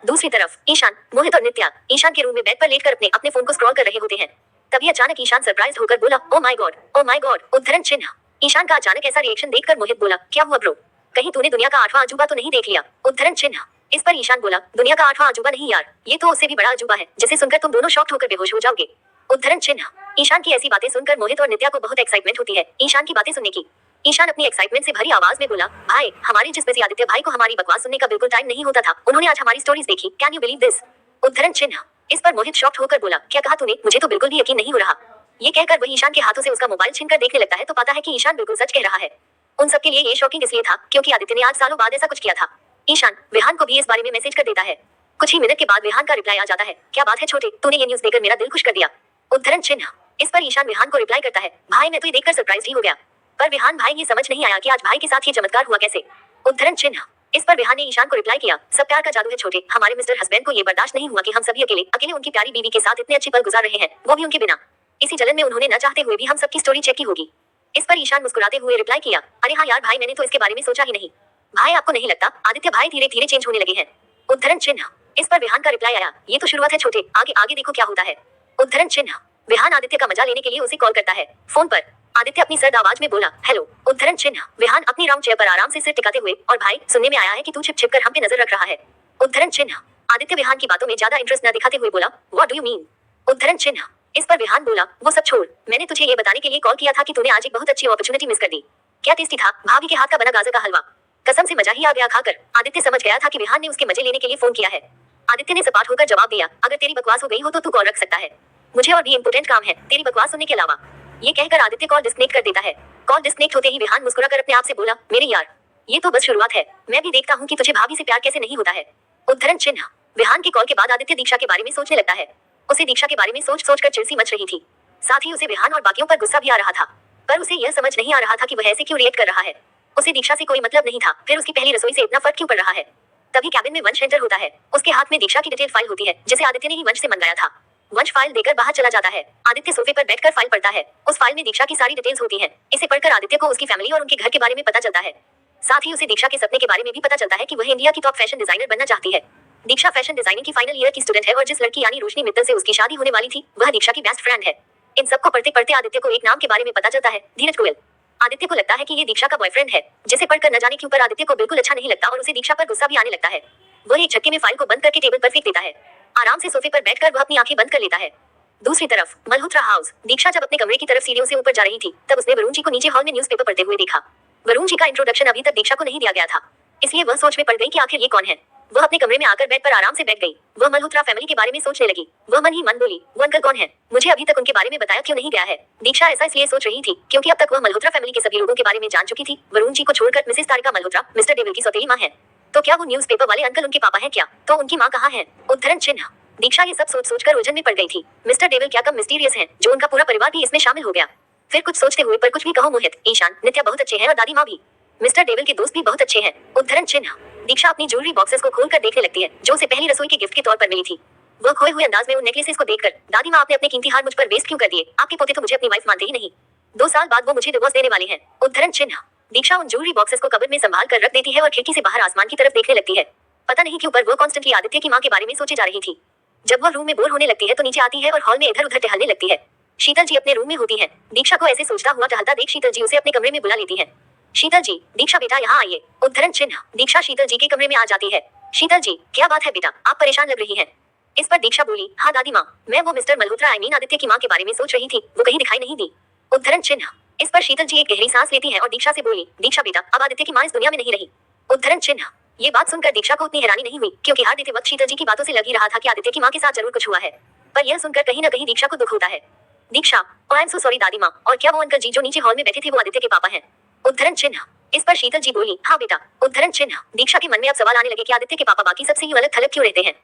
दूसरी तरफ ईशान, मोहित और नित्या ईशान के रूम में बेड पर लेटकर अपने अपने फोन को स्क्रॉल कर रहे होते हैं। तभी अचानक ईशान सरप्राइज होकर बोला, oh my God, oh my God. उद्धरण चिन्ह। ईशान का अचानक ऐसा रिएक्शन देखकर मोहित बोला, क्या हुआ ब्रो, कहीं तूने दुनिया का 8वां अजूबा तो नहीं देख लिया। उद्धरण चिन्ह। इस पर ईशान बोला, दुनिया का 8वां अजूबा नहीं यार, ये तो उससे भी बड़ा अजूबा है जिसे सुनकर तुम दोनों शॉक्ड होकर बेहोश हो जाओगे। उद्धरण चिन्ह। ईशान की ऐसी बातें सुनकर मोहित और नित्या को बहुत एक्साइटमेंट होती है ईशान की बातें सुनने की। ईशान अपनी एक्साइटमेंट से भरी आवाज में बोला, भाई, हमारे जिस बिजी आदित्य भाई को हमारी बकवास सुनने का बिल्कुल टाइम नहीं होता था, उन्होंने आज हमारी स्टोरीज देखी, कैन यू बिलीव दिस। उद्धरण चिन्ह। इस पर मोहित शॉक्ड होकर बोला, क्या कहा तूने, मुझे तो बिल्कुल भी यकीन नहीं हो रहा। ये कहकर वह ईशान के हाथों से उसका मोबाइल छीनकर देखने लगता है तो पाता है कि ईशान बिल्कुल सच कह रहा है। उन सबके लिए ये शॉकिंग इसलिए था क्योंकि आदित्य ने आज सालों बाद ऐसा कुछ किया था। ईशान विहान को भी इस बारे में मैसेज कर देता है। कुछ ही मिनट के बाद विहान का रिप्लाई आ जाता है, क्या बात है छोटे, तूने ये न्यूज़ देकर मेरा दिल खुश कर दिया। उद्धरण चिन्ह। इस पर ईशान विहान को रिप्लाई करता है, भाई मैं तो ये देखकर सरप्राइज ही हो गया। पर विहान भाई ये समझ नहीं आया कि आज भाई के साथ ये चमत्कार हुआ कैसे। उद्धरण चिन्ह। इस पर विहान ने ईशान को रिप्लाई किया, सब प्यार का जादू है छोटे, हमारे मिस्टर हस्बैंड को ये बर्दाश्त नहीं हुआ कि हम सभी अकेले अकेले उनकी प्यारी बीवी के साथ इतने अच्छे पल गुजार रहे हैं, वो भी उनके बिना। इसी जलन में उन्होंने न चाहते हुए भी हम सबकी स्टोरी चेक की होगी। इस पर ईशान मुस्कुराते हुए रिप्लाई किया, अरे हाँ यार भाई, मैंने तो इसके बारे में सोचा ही नहीं। भाई आपको नहीं लगता आदित्य भाई धीरे धीरे चेंज होने लगे हैं। उद्धरण चिन्ह। इस पर विहान का रिप्लाई आया, ये तो शुरुआत है छोटे, आगे आगे देखो क्या होता है। उद्धरण चिन्ह। विहान आदित्य का मजा लेने के लिए उसे कॉल करता है। फोन पर आदित्य अपनी सर्द आवाज में बोला, हेलो। उद्धरण चिन्ह। विहान अपनी राउंड चेयर पर आराम से सिर टिकाते हुए, और भाई सुनने में आया है कि तू छिप छिप कर हम पे नजर रख रहा है। उद्धरण चिन्ह। आदित्य विहान की बातों में ज्यादा इंटरेस्ट न दिखाते हुए बोला, व्हाट डू यू मीन। उद्धरण चिन्ह। इस पर विहान बोला, वो सब छोड़, मैंने तुझे ये बताने के लिए कॉल किया था कि तूने आज एक बहुत अच्छी अपॉर्चुनिटी मिस कर दी। क्या टेस्टी था भाभी के हाथ का बना गाजर का हलवा, कसम से मजा ही आ गया खाकर। आदित्य समझ गया था कि विहान ने उसके मजे लेने के लिए फोन किया है। आदित्य ने सपाट होकर जवाब दिया, अगर तेरी बकवास हो गई हो तो तू कॉल रख सकता है, मुझे और भी इम्पोर्टेंट काम है तेरी बकवास सुनने के अलावा। ये कहकर आदित्य कॉल डिस्कनेक्ट कर देता है। कॉल डिस्कनेक्ट होते ही विहान मुस्कुराकर अपने आप से बोला, मेरे यार, ये तो बस शुरुआत है, मैं भी देखता हूँ कि तुझे भाभी से प्यार कैसे नहीं होता है। उद्धरण चिन्ह। विहान के कॉल के बाद आदित्य दीक्षा के बारे में सोचने लगता है। उसे दीक्षा के बारे में सोच सोच कर चिड़सी मच रही थी, साथ ही उसे विहान और बाकियों पर गुस्सा भी आ रहा था, पर उसे यह समझ नहीं आ रहा था कि वह ऐसे क्यों रिएक्ट कर रहा है। उसे दीक्षा से कोई मतलब नहीं था, फिर उसकी पहली रसोई से इतना फर्क क्यों पड़ रहा है। तभी कैबिन में वंश एंटर होता है। उसके हाथ में दीक्षा की डिटेल फाइल होती है जिसे आदित्य ने ही वंश से मंगाया था। वंश फाइल देकर बाहर चला जाता है। आदित्य सोफे पर बैठकर फाइल पढ़ता है। उस फाइल में दीक्षा की सारी डिटेल्स होती हैं। इसे पढ़कर आदित्य को उसकी फैमिली और उनके घर के बारे में पता चलता है। साथ ही उसे दीक्षा के सपने के बारे में भी पता चलता है कि वह इंडिया की टॉप फैशन डिजाइनर बनना चाहती है। दीक्षा फैशन डिजाइनिंग की फाइनल ईयर की स्टूडेंट है और जिस लड़की यानी रोशनी मित्तल से उसकी शादी होने वाली थी वह दीक्षा की बेस्ट फ्रेंड है। इन सबको पढ़ते पढ़ते आदित्य को एक नाम के बारे में पता चलता है, धीरज गोयल। आदित्य को लगता है कि ये दीक्षा का बॉयफ्रेंड है, जिसे पढ़कर न जाने क्यों पर आदित्य को बिल्कुल अच्छा नहीं लगता और उसे दीक्षा पर गुस्सा भी आने लगता है। वह एक झटके में फाइल को बंद करके टेबल पर फेंक देता है। आराम से सोफे पर बैठकर वह अपनी आंखें बंद कर लेता है। दूसरी तरफ मल्होत्रा हाउस। दीक्षा जब अपने कमरे की तरफ सीढ़ियों से ऊपर जा रही थी, तब उसने वरुण जी को नीचे हॉल में न्यूज़पेपर पढ़ते हुए देखा। वरुण जी का इंट्रोडक्शन अभी तक दीक्षा को नहीं दिया गया था, इसलिए वह सोच में पड़ गई कि आखिर ये कौन है। वह अपने कमरे में आकर बेड पर आराम से बैठ गई। वह मल्होत्रा फैमिली के बारे में सोचने लगी। वह मन ही मन बोली, वो अंकल कौन है? मुझे अभी तक उनके बारे में बताया क्यों नहीं गया है? दीक्षा ऐसा इसलिए सोच रही थी क्योंकि अब तक वह मल्होत्रा फैमिली के सभी लोगों के बारे में जान चुकी थी। वरुण जी को छोड़कर मिसेस तारिका मल्होत्रा मिस्टर डेविल की सौतेली माँ है। तो क्या वो न्यूज़पेपर वाले अंकल उनके पापा हैं क्या? तो उनकी माँ कहाँ है? उद्धरण चिन्ह। दीक्षा ये सब सोच सोचकर उलझन में पड़ गई थी। मिस्टर डेविल क्या कम मिस्टीरियस हैं, जो उनका पूरा परिवार भी इसमें शामिल हो गया? फिर कुछ सोचते हुए, पर कुछ भी कहो, मोहित, ईशान, नित्या बहुत अच्छे हैं और दादी माँ भी। मिस्टर डेविल के दोस्त भी बहुत अच्छे हैं। उद्धरण चिन्ह। दीक्षा अपनी ज्वेलरी बॉक्सेस को खोलकर देखने लगती है, जो उसे पहली रसोई के गिफ्ट के तौर पर मिली थी। वह खोए हुए अंदाज में उन नेकलेसेस को देखकर, दादी माँ, आपने अपने कीमती हार मुझ पर वेस्ट क्यों कर दिए? आपके पोते तो मुझे अपनी वाइफ मानते ही नहीं। 2 साल बाद वो मुझे डिवोर्स देने वाले हैं। उद्धरण चिन्ह। दीक्षा उन ज्वेलरी बॉक्सेस को कबर्ड में संभाल कर रख देती है और खिड़की से बाहर आसमान की तरफ देखने लगती है। पता नहीं क्यों, पर वो कॉन्स्टेंटली आदित्य की माँ के बारे में सोचे जा रही थी। जब वह रूम में बोर होने लगती है तो नीचे आती है और हॉल में इधर उधर टहलने लगती है। शीतल जी अपने रूम में होती है। दीक्षा को ऐसे सोचता हुआ टहलता देख शीतल जी उसे अपने कमरे में बुला लेती है। शीतल जी, दीक्षा बेटा यहाँ आइए। उद्धरण चिन्ह। दीक्षा शीतल जी के कमरे में आ जाती है। शीतल जी, क्या बात है बेटा, आप परेशान लग रही हैं? इस पर दीक्षा बोली, हाँ दादी माँ, मैं वो मिस्टर मल्होत्रा आदित्य की माँ के बारे में सोच रही थी, वो कहीं दिखाई नहीं दी। उद्धरण चिन्ह। इस पर शीतल जी एक गहरी सांस लेती है और दीक्षा से बोली, दीक्षा बेटा, अब आदित्य की माँ इस दुनिया में नहीं रही। उद्धरण चिन्ह। ये बात सुनकर दीक्षा को उतनी हैरानी नहीं हुई, क्योंकि हर देते वक्त शीतल जी की बातों से लग ही रहा था कि आदित्य की माँ के साथ जरूर कुछ हुआ है। पर यह सुनकर कहीं न कहीं दीक्षा को दुख होता है। दीक्षा, आई एम सो सॉरी दादी माँ, और क्या वो अंकल जी जो नीचे हॉल में बैठे थे वो आदित्य के पापा हैं? उद्धरण चिन्ह। इस पर शीतल जी बोली, हाँ बेटा। उद्धरण चिन्ह। दीक्षा के मन में अब सवाल आने लगे कि आदित्य के पापा बाकी सबसे यूं अलग थलग क्यों रहते हैं।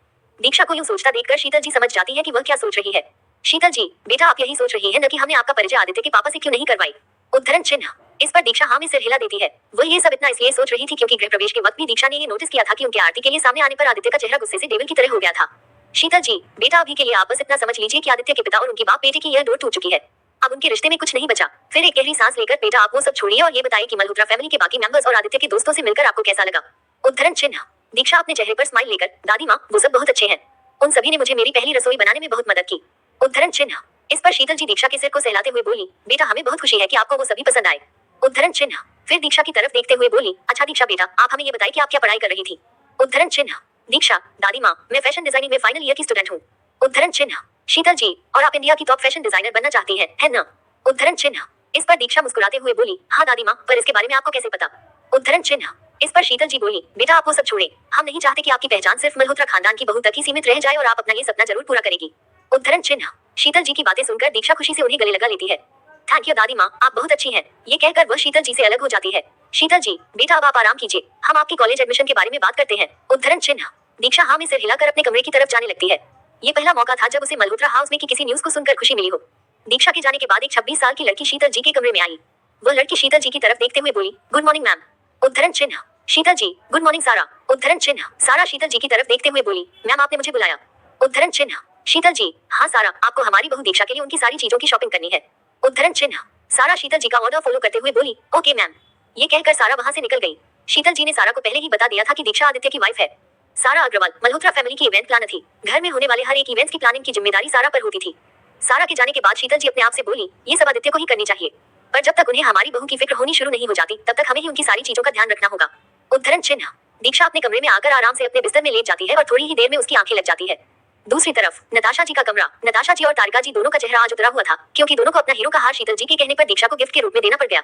दीक्षा को यूं सोचता देखकर शीतल जी समझ जाती है कि वह क्या सोच रही है। शीतल जी, बेटा आप यही सोच रही है न कि हमने आपका परिचय आदित्य के पापा से क्यों नहीं करवाई? उद्धरण चिन्ह। इस पर दीक्षा हाँ में सिर हिला देती है। वह ये सब इतना इसलिए सोच रही थी क्योंकि गृह प्रवेश के वक्त भी दीक्षा ने ये नोटिस किया था कि उनके आरती के लिए सामने आने पर आदित्य का चेहरा गुस्से से डेविल की तरह हो गया था। शीतल जी, बेटा अभी के लिए आप बस इतना समझ लीजिए कि आदित्य के पिता और उनकी बाप बेटे की यह डोर टूट चुकी है। अब उनके रिश्ते में कुछ नहीं बचा। फिर एक गहरी सांस लेकर, बेटा आप वो सब छोड़िए और ये बताइए कि मल्होत्रा फैमिली के बाकी मेंबर्स और आदित्य के दोस्तों से मिलकर आपको कैसा लगा? उद्धरण चिन्ह। दीक्षा अपने चेहरे पर स्माइल लेकर, दादी माँ, वो सब बहुत अच्छे हैं। उन सभी ने मुझे मेरी पहली रसोई बनाने में बहुत मदद की। उद्धरण चिन्ह। इस पर शीतल जी दीक्षा के सिर को सहलाते हुए बोली, बेटा हमें बहुत खुशी है कि आपको वो सभी पसंद आए। उद्धरण चिन्ह। फिर दीक्षा की तरफ देखते हुए बोली, अच्छा दीक्षा बेटा, आप हमें ये बताइए कि आप क्या पढ़ाई कर रही थी? उद्धरण चिन्ह। दीक्षा, दादी माँ, मैं फैशन डिजाइनिंग में फाइनल ईयर की स्टूडेंट हूँ। उद्धरण चिन्ह। शीतल जी, और आप इंडिया की टॉप फैशन डिजाइनर बनना चाहती हैं, है ना? उद्धरण चिन्ह। इस पर दीक्षा मुस्कुराते हुए बोली, हाँ दादी माँ, पर इसके बारे में आपको कैसे पता? उद्धरण चिन्ह। इस पर शीतल जी बोली, बेटा आप वो सब छोड़े, हम नहीं चाहते कि आपकी पहचान सिर्फ मल्होत्रा खानदान की बहू तक ही सीमित रह जाए और आप अपना ये सपना जरूर पूरा करेगी। उद्धरण चिन्ह। शीतल जी की बातें सुनकर दीक्षा खुशी से उन्हें गले लगा लेती है। थैंक यू दादी माँ, आप बहुत अच्छी हैं। ये कहकर वह शीतल जी से अलग हो जाती है। शीतल जी, बेटा अब आप आराम कीजिए, हम आपके कॉलेज एडमिशन के बारे में बात करते हैं। उद्धरण चिन्ह। दीक्षा हाँ में सिर हिलाकर अपने कमरे की तरफ जाने लगती है। ये पहला मौका था जब उसे मल्होत्रा हाउस में की किसी न्यूज को सुनकर खुशी मिली हो। दीक्षा के जाने के बाद एक 26 साल की लड़की शीतल जी के कमरे में आई। वह लड़की शीतल जी की तरफ देखते हुए बोली, गुड मॉर्निंग मैम। उद्धरण चिन्ह। शीतल जी, गुड मॉर्निंग सारा। उद्धरण चिन्ह। सारा शीतल जी की तरफ देखते हुए बोली, मैम आपने मुझे बुलाया? उद्धरण चिन्ह। शीतल जी, हाँ सारा, आपको हमारी बहू दीक्षा के लिए उनकी सारी चीजों की शॉपिंग करनी है। उद्धरण चिन्ह। सारा शीतल जी का ऑर्डर फॉलो करते हुए बोली, ओके मैम। ये कहकर सारा वहां से निकल गई। शीतल जी ने सारा को पहले ही बता दिया था कि दीक्षा आदित्य की वाइफ है। सारा अग्रवाल मल्होत्रा फैमिली की इवेंट प्लानर थी। घर में होने वाले हर एक इवेंट्स की प्लानिंग की जिम्मेदारी सारा पर होती थी। सारा के जाने के बाद शीतल जी अपने आप से बोली, ये सब आदित्य को ही करनी चाहिए, पर जब तक उन्हें हमारी बहू की फिक्र होनी शुरू नहीं हो जाती तब तक हमें ही उनकी सारी चीजों का ध्यान रखना होगा। उद्धरण चिन्ह। दीक्षा अपने कमरे में आकर आराम से अपने बिस्तर में लेट जाती है और थोड़ी ही देर में उसकी आंखें लग जाती है। दूसरी तरफ नताशा जी का कमरा। नताशा जी और तारिका जी दोनों का चेहरा आज उतरा हुआ था, क्योंकि दोनों को अपना हीरो का हार शीतल जी के कहने पर दीक्षा को गिफ्ट के रूप में देना पड़ गया।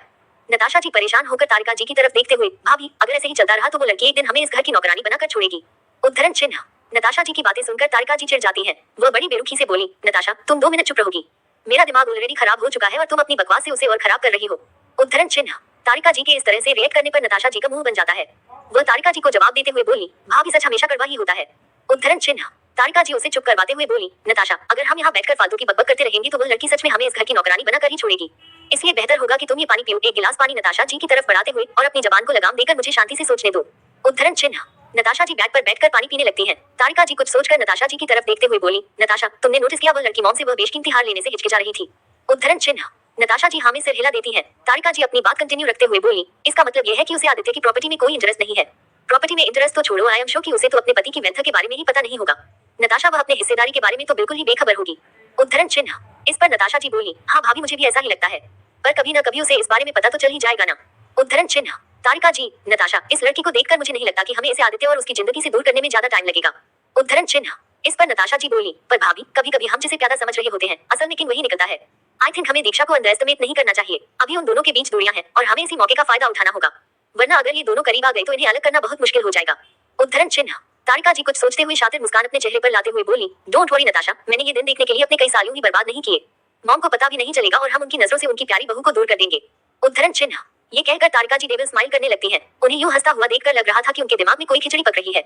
नताशा जी परेशान होकर तारिका जी की तरफ देखते हुए, भाभी अगर ऐसे ही चलता रहा तो वो लड़की एक दिन हमें इस घर की नौकरानी बनाकर छोड़ेगी। उद्धरण चिन्ह। नताशा जी की बातें सुनकर तारिका जी चिढ़ जाती हैं। वह बड़ी बेरुखी से बोली, नताशा तुम 2 मिनट चुप रहोगी? मेरा दिमाग ऑलरेडी खराब हो चुका है और तुम अपनी बकवास से उसे और खराब कर रही हो। उद्धरण चिन्ह। तारिका जी के इस तरह से रिएक्ट करने पर नताशा जी का मुंह बन जाता है। वह तारिका जी को जवाब देते हुए बोली, भाभी सच हमेशा कड़वा ही होता है। उद्धरण चिन्ह। तारिका जी उसे चुप करवाते हुए बोली, नताशा अगर हम यहाँ बैठकर फालतू की बकबक करते रहेंगे तो वह लड़की सच में हमें इस घर की नौकरानी बनाकर ही छोड़ेगी। इसलिए बेहतर होगा कि तुम ये पानी पियो। एक गिलास पानी नताशा जी की तरफ बढ़ाते हुए और अपनी जबान को लगाम देकर मुझे शांति से सोचने दो। उद्धरण चिन्ह। नताशा जी बेड पर बैठकर पानी पीने लगती हैं। तारिका जी कुछ सोचकर नताशा जी की तरफ देखते हुए बोली, नताशा तुमने नोटिस किया वह लड़की मॉम से वह बेशकीमती हार लेने से हिचकिचा रही थी? उद्धरण चिन्ह। नताशा जी हाँ में सिर हिला देती हैं। तारिका जी अपनी बात कंटिन्यू रखते हुए बोली, इसका मतलब यह है कि उसे आदित्य की प्रॉपर्टी में कोई इंटरेस्ट नहीं है। प्रॉपर्टी में इंटरेस्ट तो छोड़ो, आई एम श्योर कि उसे तो अपने पति की वेल्थ के बारे में ही पता नहीं होगा। नताशा वह अपने हिस्सेदारी के बारे में तो बिल्कुल ही बेखबर होगी। उद्धरण चिन्ह। इस पर नताशा जी बोली, हाँ भाभी मुझे भी ऐसा ही लगता है, पर कभी ना कभी उसे इस बारे में पता तो चल ही जाएगा ना। उद्धरण चिन्ह। तारिका जी, नताशा, इस लड़की को देखकर मुझे नहीं लगता कि हमें इसे आदित्य और उसकी जिंदगी से दूर करने में ज्यादा टाइम लगेगा। उद्धरण चिन्ह। इस पर नताशा जी बोली, पर भाभी कभी कभी हम जिसे प्यादा समझ रहे होते हैं असल में किन वही निकलता है। आई थिंक हमें दीक्षा को अंडरएस्टिमेट नहीं करना चाहिए। अभी उन दोनों के बीच दूरियां हैं और हमें इसी मौके का फायदा उठाना होगा, वरना अगर ये दोनों करीब आ गए तो इन्हें अलग करना बहुत मुश्किल हो जाएगा। उद्धरण चिन्ह। तारिका जी कुछ सोचते हुए शातिर मुस्कान अपने चेहरे पर लाते हुए बोली, डोंट वरी नताशा, मैंने ये दिन देखने के लिए अपने कई सालों ही बर्बाद नहीं किए। मॉम को पता भी नहीं चलेगा और हम उनकी नजरों से उनकी प्यारी बहू को दूर कर देंगे। उद्धरण चिन्ह। ये कहकर तारिका जी डेविल स्माइल करने लगती हैं। उन्हें यूं हंसता हुआ देखकर लग रहा था कि उनके दिमाग में कोई खिचड़ी पक रही है।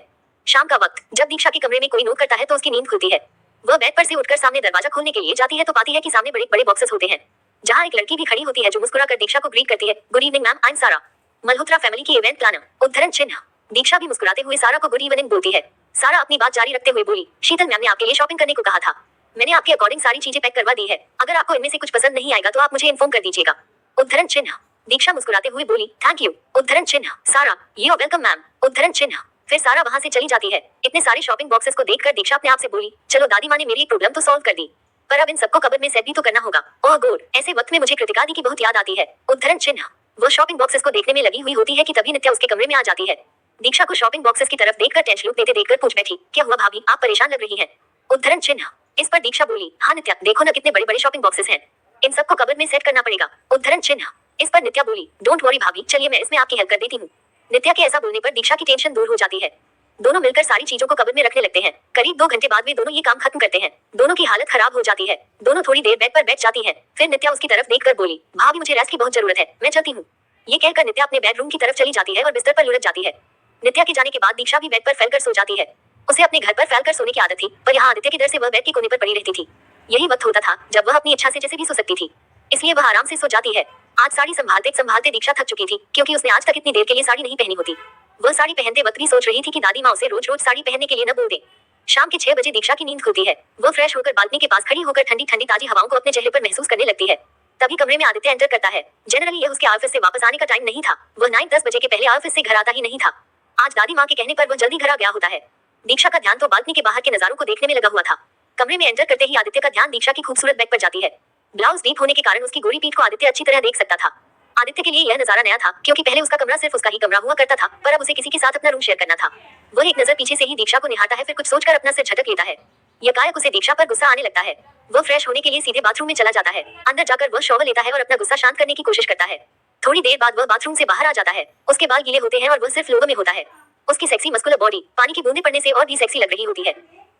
शाम का वक्त, जब दीक्षा के कमरे में कोई नोक करता है तो उसकी नींद खुलती है। वह बेड पर से उठकर सामने दरवाजा खोलने के लिए जाती है तो पाती है कि सामने बड़े बड़े बॉक्सेस होते हैं, जहाँ एक लड़की भी खड़ी होती है जो मुस्कुराकर दीक्षा को ग्रीट करती है, good evening ma'am, I am सारा, मल्होत्रा फैमिली की इवेंट प्लानर। उद्धरण चिन्ह। दीक्षा भी मुस्कुराते हुए सारा को गुड इवनिंग बोलती है। सारा अपनी बात जारी रखते हुए बोली, शीतल मैम ने आपके लिए शॉपिंग करने को कहा था, मैंने आपके अकॉर्डिंग सारी चीजें पैक करवा दी है, अगर आपको इनमें से कुछ पसंद नहीं आएगा तो आप मुझे इन्फॉर्म कर दीजिएगा। उद्धरण चिन्ह। दीक्षा मुस्कुराते हुए बोली, थैंक यू। उद्धरण चिन्ह। सारा, यू आर वेलकम मैम। उद्धरण चिन्ह। फिर सारा वहां से चली जाती है। इतने सारे शॉपिंग बॉक्सेस को देखकर दीक्षा अपने आप से बोली, चलो दादी माँ ने मेरी एक प्रॉब्लम तो सॉल्व कर दी, पर अब इन सबको कबर्ड में सेट भी तो करना होगा। ओह गॉड, ऐसे वक्त में मुझे कृतिका दी की बहुत याद आती है। उद्धरण चिन्ह। वो शॉपिंग बॉक्सेस को देखने में लगी हुई होती है कि तभी नित्या उसके कमरे में आ जाती है। दीक्षा को शॉपिंग बॉक्सेस की तरफ देखकर टेंशन लुक देते देखकर पूछ बैठी, क्या हुआ भाभी, आप परेशान लग रही हैं। उद्धरण चिन्ह। इस पर दीक्षा बोली, हाँ नित्या, देखो ना कितने बड़े बड़े शॉपिंग बॉक्सेस हैं, इन सबको कबर्ड में सेट करना पड़ेगा। उद्धरण चिन्ह। इस पर नित्या बोली, डोंट वरी भाभी, चलिए मैं इसमें आपकी हेल्प कर देती हूँ। नित्या के ऐसा बोलने पर दीक्षा की टेंशन दूर हो जाती है। दोनों मिलकर सारी चीजों को कबर्ड में रखने लगते हैं। करीब 2 घंटे बाद वे दोनों ये काम खत्म करते हैं। दोनों की हालत खराब हो जाती है। दोनों थोड़ी देर बेड पर बैठ जाती हैं। फिर नित्या उसकी तरफ देखकर बोली, भाभी मुझे रेस्ट की बहुत जरूरत है, मैं चलती हूँ। ये कहकर नित्या अपने बेडरूम की तरफ चली जाती है और बिस्तर पर लुढ़क जाती है। नित्या के जाने के बाद दीक्षा भी बेड पर फैलकर सो जाती है। उसे अपने घर पर फैलकर सोने की आदत थी, पर यहाँ आदित्य के डर से वह बेड के कोने पर पड़ी रहती थी। यही वक्त होता था जब वह अपनी इच्छा से जैसे भी सो सकती थी, इसलिए वह आराम से सो जाती है। आज साड़ी संभालते संभालते दीक्षा थक चुकी थी, क्योंकि उसने आज तक इतनी देर के लिए साड़ी नहीं पहनी होती। वह साड़ी पहनते वक्त भी सोच रही थी कि दादी माँ उसे रोज रोज साड़ी पहनने के लिए न बोल दे। शाम के 6 बजे दीक्षा की नींद खुलती है। वह फ्रेश होकर बालकनी के पास खड़ी होकर ठंडी ठंडी ताजी हवाओं को अपने चेहरे पर महसूस करने लगती है। तभी कमरे में आदित्य एंटर करता है। जनरली यह उसके ऑफिस से वापस आने का टाइम नहीं था। वह 9-10 बजे के पहले ऑफिस से घर आता ही नहीं था। आज दादी माँ के कहने पर वह जल्दी घर आ गया होता है। दीक्षा का ध्यान तो बालकनी के बाहर के नजारों को देखने में लगा हुआ था। कमरे में एंटर करते ही आदित्य का ध्यान दीक्षा की खूबसूरत बैग पर जाती है। ब्लाउज डीप होने के कारण उसकी गोरी पीठ को आदित्य अच्छी तरह देख सकता था। आदित्य के लिए यह नजारा नया था, क्योंकि पहले उसका कमरा सिर्फ उसका ही कमरा हुआ करता था, पर अब उसे किसी के साथ अपना रूम शेयर करना था। वह एक नजर पीछे से ही दीक्षा को निहारता है, फिर कुछ सोचकर अपना सिर झटक लेता है। यकायक उसे दीक्षा पर गुस्सा आने लगता है। वह फ्रेश होने के लिए सीधे बाथरूम में चला जाता है। अंदर जाकर वह शॉवर लेता है और अपना गुस्सा शांत करने की कोशिश करता है। थोड़ी देर बाद वह बाथरूम से बाहर आ जाता है। उसके बाल गीले होते हैं और वह सिर्फ लोगों में होता है। उसकी सेक्सी मस्कुलर बॉडी पानी की बूंदें पड़ने से और भी सेक्सी लग रही होती है।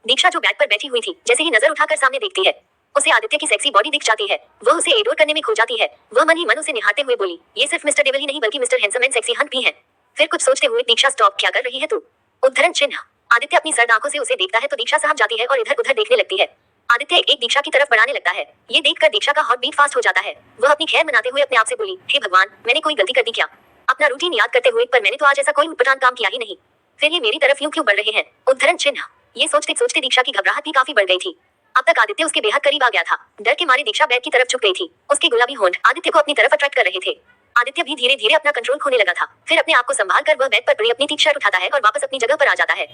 दीक्षा जो बेड पर बैठी हुई थी, जैसे ही नजर उठाकर सामने देखती है, उसे आदित्य की सेक्सी बॉडी दिख जाती है। वह उसे एडोर करने में खो जाती है। वह मन ही मन उसे निहारते हुए बोली, ये सिर्फ मिस्टर डेविल ही नहीं बल्कि mister handsome and sexy Hunt भी है। फिर कुछ सोचते हुए दीक्षा, स्टॉप, क्या कर रही है तू। उद्धरण चिन्ह। आदित्य अपनी सर्द आंखों से उसे देखता है तो दीक्षा साहब जाती है और इधर उधर देखने लगती है। आदित्य एक दीक्षा की तरफ बढ़ाने लगता है। ये देखकर दीक्षा का हार्ट बीट फास्ट हो जाता है। वह अपनी खैर मनाते हुए अपने आप से बोली, हे भगवान, मैंने कोई गलती कर दी क्या। अपना रूटीन याद करते हुए, पर मैंने तो आज ऐसा कोई उटपटांग काम किया ही नहीं, फिर ये मेरी तरफ यूं क्यों बढ़ रहे हैं। उद्धरण चिन्ह। ये सोचते सोचते दीक्षा की घबराहट भी काफी बढ़ गई थी। अब तक आदित्य उसके बेहद करीब आ गया था। डर के मारे दीक्षा बेड की तरफ झुक गई थी। उसके गुलाबी होंठ आदित्य को अपनी तरफ अट्रैक्ट कर रहे थे। आदित्य भी धीरे धीरे अपना कंट्रोल खोने लगा था। फिर अपने आप को संभाल कर वह बेड पर पड़ी अपनी टी शर्ट उठाता है और वापस अपनी जगह पर आ जाता है।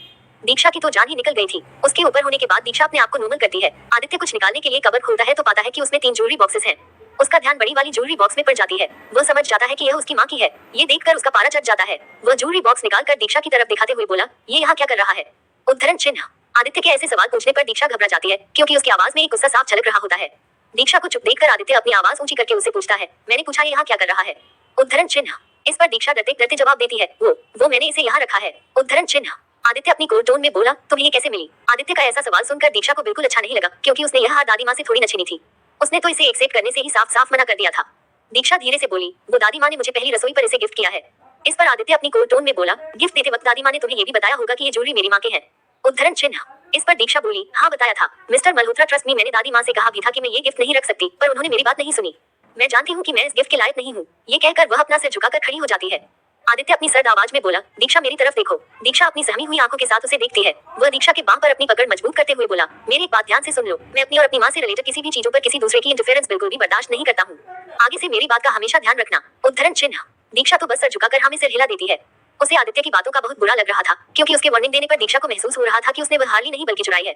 दीक्षा की तो जान ही निकल गई थी। उसके ऊपर होने के बाद दीक्षा अपने आप को नॉर्मल करती है। आदित्य कुछ निकालने के लिए कवर खोलता है तो पाता है कि उसमें 3 ज्वेलरी बॉक्सेस हैं। उसका ध्यान बड़ी वाली ज्वेलरी बॉक्स में पड़ जाती है। वह समझ जाता है कि यह उसकी माँ की है। ये देखकर उसका पारा चढ़ जाता है। वह ज्वेलरी बॉक्स निकालकर दीक्षा की तरफ दिखाते हुए बोला, ये यहाँ क्या कर रहा है। उद्धरण चिन्ह। आदित्य के ऐसे सवाल पूछने पर दीक्षा घबरा जाती है, क्योंकि उसकी आवाज में एक गुस्सा साफ झलक रहा होता है। दीक्षा को चुप देखकर आदित्य अपनी आवाज ऊंची करके उसे पूछता है, मैंने पूछा ये यहाँ क्या कर रहा है। उद्धरण चिन्ह। इस पर दीक्षा डरते डरते जवाब देती है, वो मैंने इसे यहाँ रखा है। उद्धरण चिन्ह। आदित्य अपनी कोल्ड टोन में बोला, तुम्हें ये कैसे मिली। आदित्य का ऐसा सवाल सुनकर दीक्षा को बिल्कुल अच्छा नहीं लगा, क्योंकि उसने यह हार दादी माँ से थोड़ी न छीनी थी। उसने तो इसे एक्सेप्ट करने से ही साफ साफ मना कर दिया था। दीक्षा धीरे से बोली, वो दादी माँ ने मुझे पहली रसोई पर इसे गिफ्ट किया है। इस पर आदित्य अपनी कोल्ड टोन में बोला, गिफ्ट देते वक्त दादी माँ ने तुम्हें ये भी बताया होगा कि ये ज्वेलरी मेरी माँ के हैं। उद्धरण चिन्ह। इस पर दीक्षा बोली, हाँ बताया था मिस्टर मल्होत्रा, ट्रस्ट मी, मैंने दादी माँ से कहा भी था कि मैं ये गिफ्ट नहीं रख सकती, पर उन्होंने मेरी बात नहीं सुनी। मैं जानती हूँ कि मैं इस गिफ्ट के लायक नहीं हूँ। ये कहकर वह अपना सिर झुकाकर खड़ी हो जाती है। आदित्य अपनी सर्द आवाज में बोला, दीक्षा मेरी तरफ देखो। दीक्षा अपनी सहमी हुई आंखों के साथ उसे देखती है। वह दीक्षा के बांह पर अपनी पकड़ मजबूत करते हुए बोला, मेरी एक बात ध्यान से सुन लो, मैं अपनी और अपनी माँ से रिलेटेड किसी भी चीजों पर किसी दूसरे की इंटरफेरेंस बिल्कुल भी बर्दाश्त नहीं करता हूँ। आगे से मेरी बात का हमेशा ध्यान रखना। उद्धरण चिन्ह। दीक्षा तो बस सर झुकाकर हमें सिर हिला देती है। उसे आदित्य की बातों का बहुत बुरा लग रहा था, क्योंकि उसके वार्निंग देने पर दीक्षा को महसूस हो रहा था कि उसने वह हार ली नहीं बल्कि चुराई है।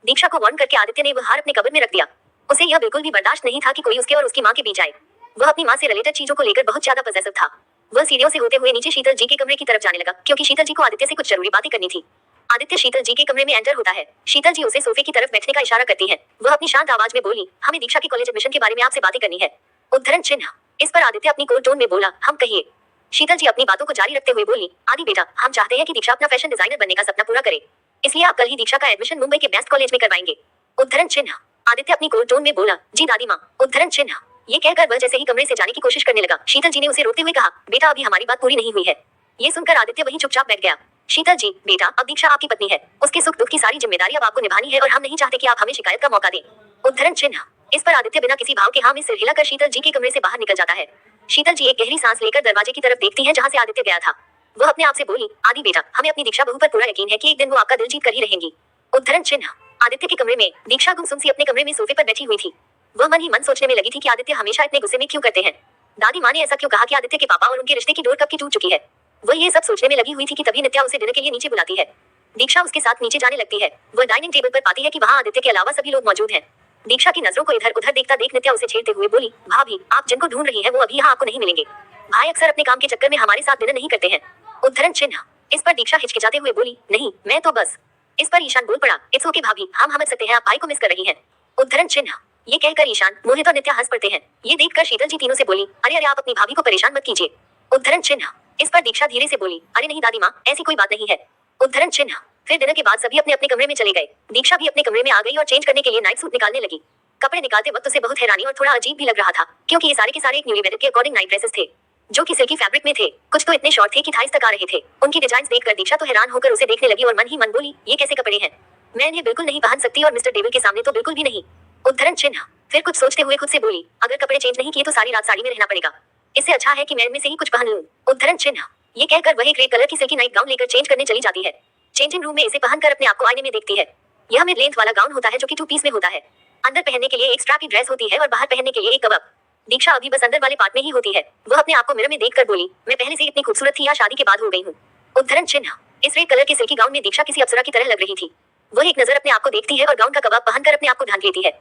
दीक्षा को वार्न करके आदित्य ने वह हार अपने कबर्ड में रख दिया। उसे यह बिल्कुल भी बर्दाश्त नहीं था कि कोई उसके और उसकी माँ के बीच आए। वह अपनी माँ से रिलेटेड चीजों को लेकर बहुत ज्यादा पजेसिव था। वह सीढ़ियों से होते हुए नीचे शीतल जी के कमरे की तरफ जाने लगा, क्योंकि शीतल जी को आदित्य से कुछ जरूरी बातें करनी थी। आदित्य शीतल जी के कमरे में एंटर होता है। शीतल जी उसे सोफे की तरफ बैठने का इशारा करती है। वह अपनी शांत आवाज में बोली, हमें दीक्षा के कॉलेज एडमिशन के बारे में आपसे बातें करनी है। उद्धरण चिन्ह। इस पर आदित्य अपनी कोल्ड टोन में बोला, हम कहिए। शीतल जी अपनी बातों को जारी रखते हुए बोली, आदि बेटा, हम चाहते हैं कि दीक्षा अपना फैशन डिजाइनर बनने का सपना पूरा करे, इसलिए आप कल ही दीक्षा का एडमिशन मुंबई के बेस्ट कॉलेज में करवाएंगे। उद्धरण चिन्ह। आदित्य अपनी कोल्ड टोन में बोला, जी दादी माँ। उद्धरण चिन्ह। ये कहकर वह जैसे ही कमरे से जाने की कोशिश करने लगा, शीतल जी ने उसे रोकते हुए कहा, बेटा अभी हमारी बात पूरी नहीं हुई है। ये सुनकर आदित्य वहीं चुपचाप बैठ गया। शीतल जी, बेटा अब दीक्षा आपकी पत्नी है, उसके सुख दुख की सारी जिम्मेदारी अब आपको निभानी है और हम नहीं चाहते कि आप हमें शिकायत का मौका दें। उद्धरण चिन्ह। इस पर आदित्य बिना किसी भाव के हाँ में सिर हिलाकर शीतल जी के कमरे से बाहर निकल जाता है। शीतल जी एक गहरी सांस लेकर दरवाजे की तरफ देखती है जहाँ से आदित्य गया था। वह अपने आप से बोली, आदि बेटा, हमें अपनी दीक्षा बहू पर पूरा यकीन है कि एक दिन वो आपका दिल जीत कर ही रहेंगी। उद्धरण चिन्ह। आदित्य के कमरे में दीक्षा गुमसुम सी अपने कमरे में सोफे पर बैठी हुई थी। वह मन ही मन सोचने में लगी थी कि आदित्य हमेशा इतने गुस्से में क्यों करते हैं। दादी माँ ने ऐसा क्यों कहा कि आदित्य के पापा और उनके रिश्ते की डोर कब की टूट चुकी है। वह ये सब सोचने में लगी हुई थी कि तभी नित्या उसे डिनर के लिए नीचे बुलाती है। दीक्षा उसके साथ नीचे जाने लगती है। वह डाइनिंग टेबल पर पाती है कि वहाँ आदित्य के अलावा सभी लोग मौजूद हैं। दीक्षा की नजरों को इधर उधर देखता देख नित्या उसे छेड़ते हुए बोली, भाभी, आप जिनको ढूंढ रही हैं वो अभी यहाँ आपको नहीं मिलेंगे। भाई अक्सर अपने काम के चक्कर में हमारे साथ डिनर नहीं करते हैं। उद्धरण चिन्ह। इस पर दीक्षा हिचकिचाते हुए बोली, नहीं मैं तो बस। इस पर ईशान बोल पड़ा, इट्स ओके भाभी, हम समझ सकते हैं आप भाई को मिस कर रही हैं। उद्धरण चिन्ह। ये कहकर ईशान, मोहित और नित्या हंस पड़ते हैं। ये देखकर शीतल जी तीनों से बोली, अरे अरे आप अपनी भाभी को परेशान मत कीजिए। उद्धरण चिन्ह। इस पर दीक्षा धीरे से बोली, अरे नहीं दादी माँ, ऐसी कोई बात नहीं है। उद्धरण चिन्ह। फिर डिनर के बाद सभी अपने अपने कमरे में चले गए। दीक्षा भी अपने कमरे में आ गई और चेंज करने के लिए नाइट सूट निकालने लगी। कपड़े निकालते वक्त उसे बहुत हैरानी और थोड़ा अजीब भी लग रहा था, क्योंकि ये सारे के सारे एक न्यूलीवेड के अकॉर्डिंग नाइट ड्रेसेस थे, जो कि सिल्की फैब्रिक में थे। कुछ तो इतने शॉर्ट थे कि थाइस तक आ रहे थे। उनकी डिजाइन देखकर दीक्षा तो हैरान होकर उसे देखने लगी और मन ही मन बोली, ये कैसे कपड़े हैं, मैं इन्हें बिल्कुल नहीं पहन सकती और मिस्टर डेविल के सामने तो बिल्कुल भी नहीं। उद्धरण चिन्ह। फिर कुछ सोचते हुए खुद से बोली, अगर कपड़े चेंज नहीं किए तो सारी रात साड़ी में रहना पड़ेगा, इससे अच्छा है कि मैं इनमें से ही कुछ पहन लूं। उद्धरण चिन्ह। ये कहकर वह एक रेड कलर की सिल्की नाइट गाउन लेकर चेंज करने चली जाती है। चेंजिंग रूम में इसे पहनकर अपने आप को आईने में देखती है। यह मिड लेंथ वाला गाउन होता है जो कि 2 पीस में होता है। अंदर पहनने के लिए एक स्ट्रैपी ड्रेस होती है और बाहर पहनने के लिए एक कबाब। दीक्षा अभी बस अंदर वाले पार्ट में ही होती है। वह अपने आप को मिरर में देखकर बोली, मैं पहले से इतनी खूबसूरत थी या शादी के बाद हो गई हूँ। उद्धरण चिन्ह। इस रेड कलर की सिल्की गाउन में दीक्षा किसी अप्सरा की तरह लग रही थी। वह एक नजर अपने आप को देखती है और गाउन का कबाब पहनकर अपने आप को ढांक लेती है।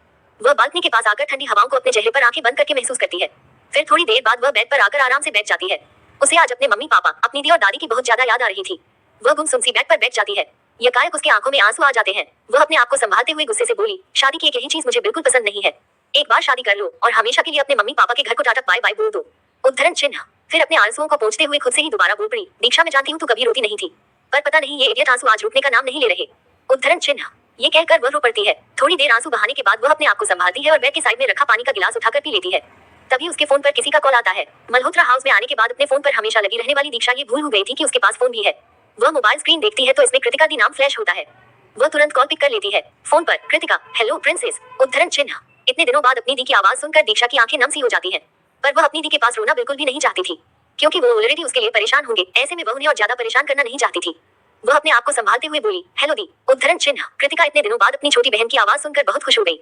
वह बालकनी के पास आकर ठंडी हवाओं को अपने चेहरे पर आंखें बंद करके महसूस करती है। फिर थोड़ी देर बाद वह बेड पर आकर आराम से बैठ जाती है। उसे आज अपने मम्मी पापा, अपनी दी और दादी की बहुत ज्यादा याद आ रही थी। वह गुमसुम सी बेड पर बैठ जाती है। यकायक उसकी आंखों में आंसू आ जाते हैं। वह अपने आप को संभालते हुए गुस्से से बोली, शादी की एक यही चीज मुझे बिल्कुल पसंद नहीं है। एक बार शादी कर लो और हमेशा के लिए अपने मम्मी पापा के घर को टाटा बाय बाय बोल दो। उद्धरण चिन्ह। फिर अपने आंसुओं को पोंछते हुए खुद से ही दोबारा बोल पड़ी, दीक्षा मैं जानती हूँ तू कभी रोती नहीं थी, पर पता नहीं ये इडियट आंसू आज रुकने का नाम नहीं ले रहे। उद्धरण चिन्ह। ये कहकर वह रो पड़ती है। थोड़ी देर आंसू बहाने के बाद वह अपने आप को संभालती है और बेड के साइड में रखा पानी का गिलास उठाकर पी लेती है। तभी उसके फोन पर किसी का कॉल आता है। मल्होत्रा हाउस में आने के बाद अपने फोन पर हमेशा लगी रहने वाली दीक्षा ये भूल हो गई थी कि उसके पास फोन भी है। वह मोबाइल स्क्रीन देखती है तो इसमें कृतिका दी नाम फ्लैश होता है। वह तुरंत कॉल पिक कर लेती है। फोन पर कृतिका, हेलो प्रिंसेस। उद्धरण चिन्ह। इतने दिनों बाद अपनी दी की आवाज सुनकर दीक्षा की आंखें नम सी हो जाती हैं। पर वह अपनी दी के पास रोना बिल्कुल भी नहीं चाहती थी, क्योंकि वो ऑलरेडी उसके लिए परेशान होंगे, ऐसे में वह उन्हें और ज्यादा परेशान करना नहीं चाहती थी। वह अपने आप को संभालते हुए बोली, हेलो दी। उद्धरण चिन्ह। कृतिका इतने दिनों बाद अपनी छोटी बहन की आवाज सुनकर बहुत खुश हो गई।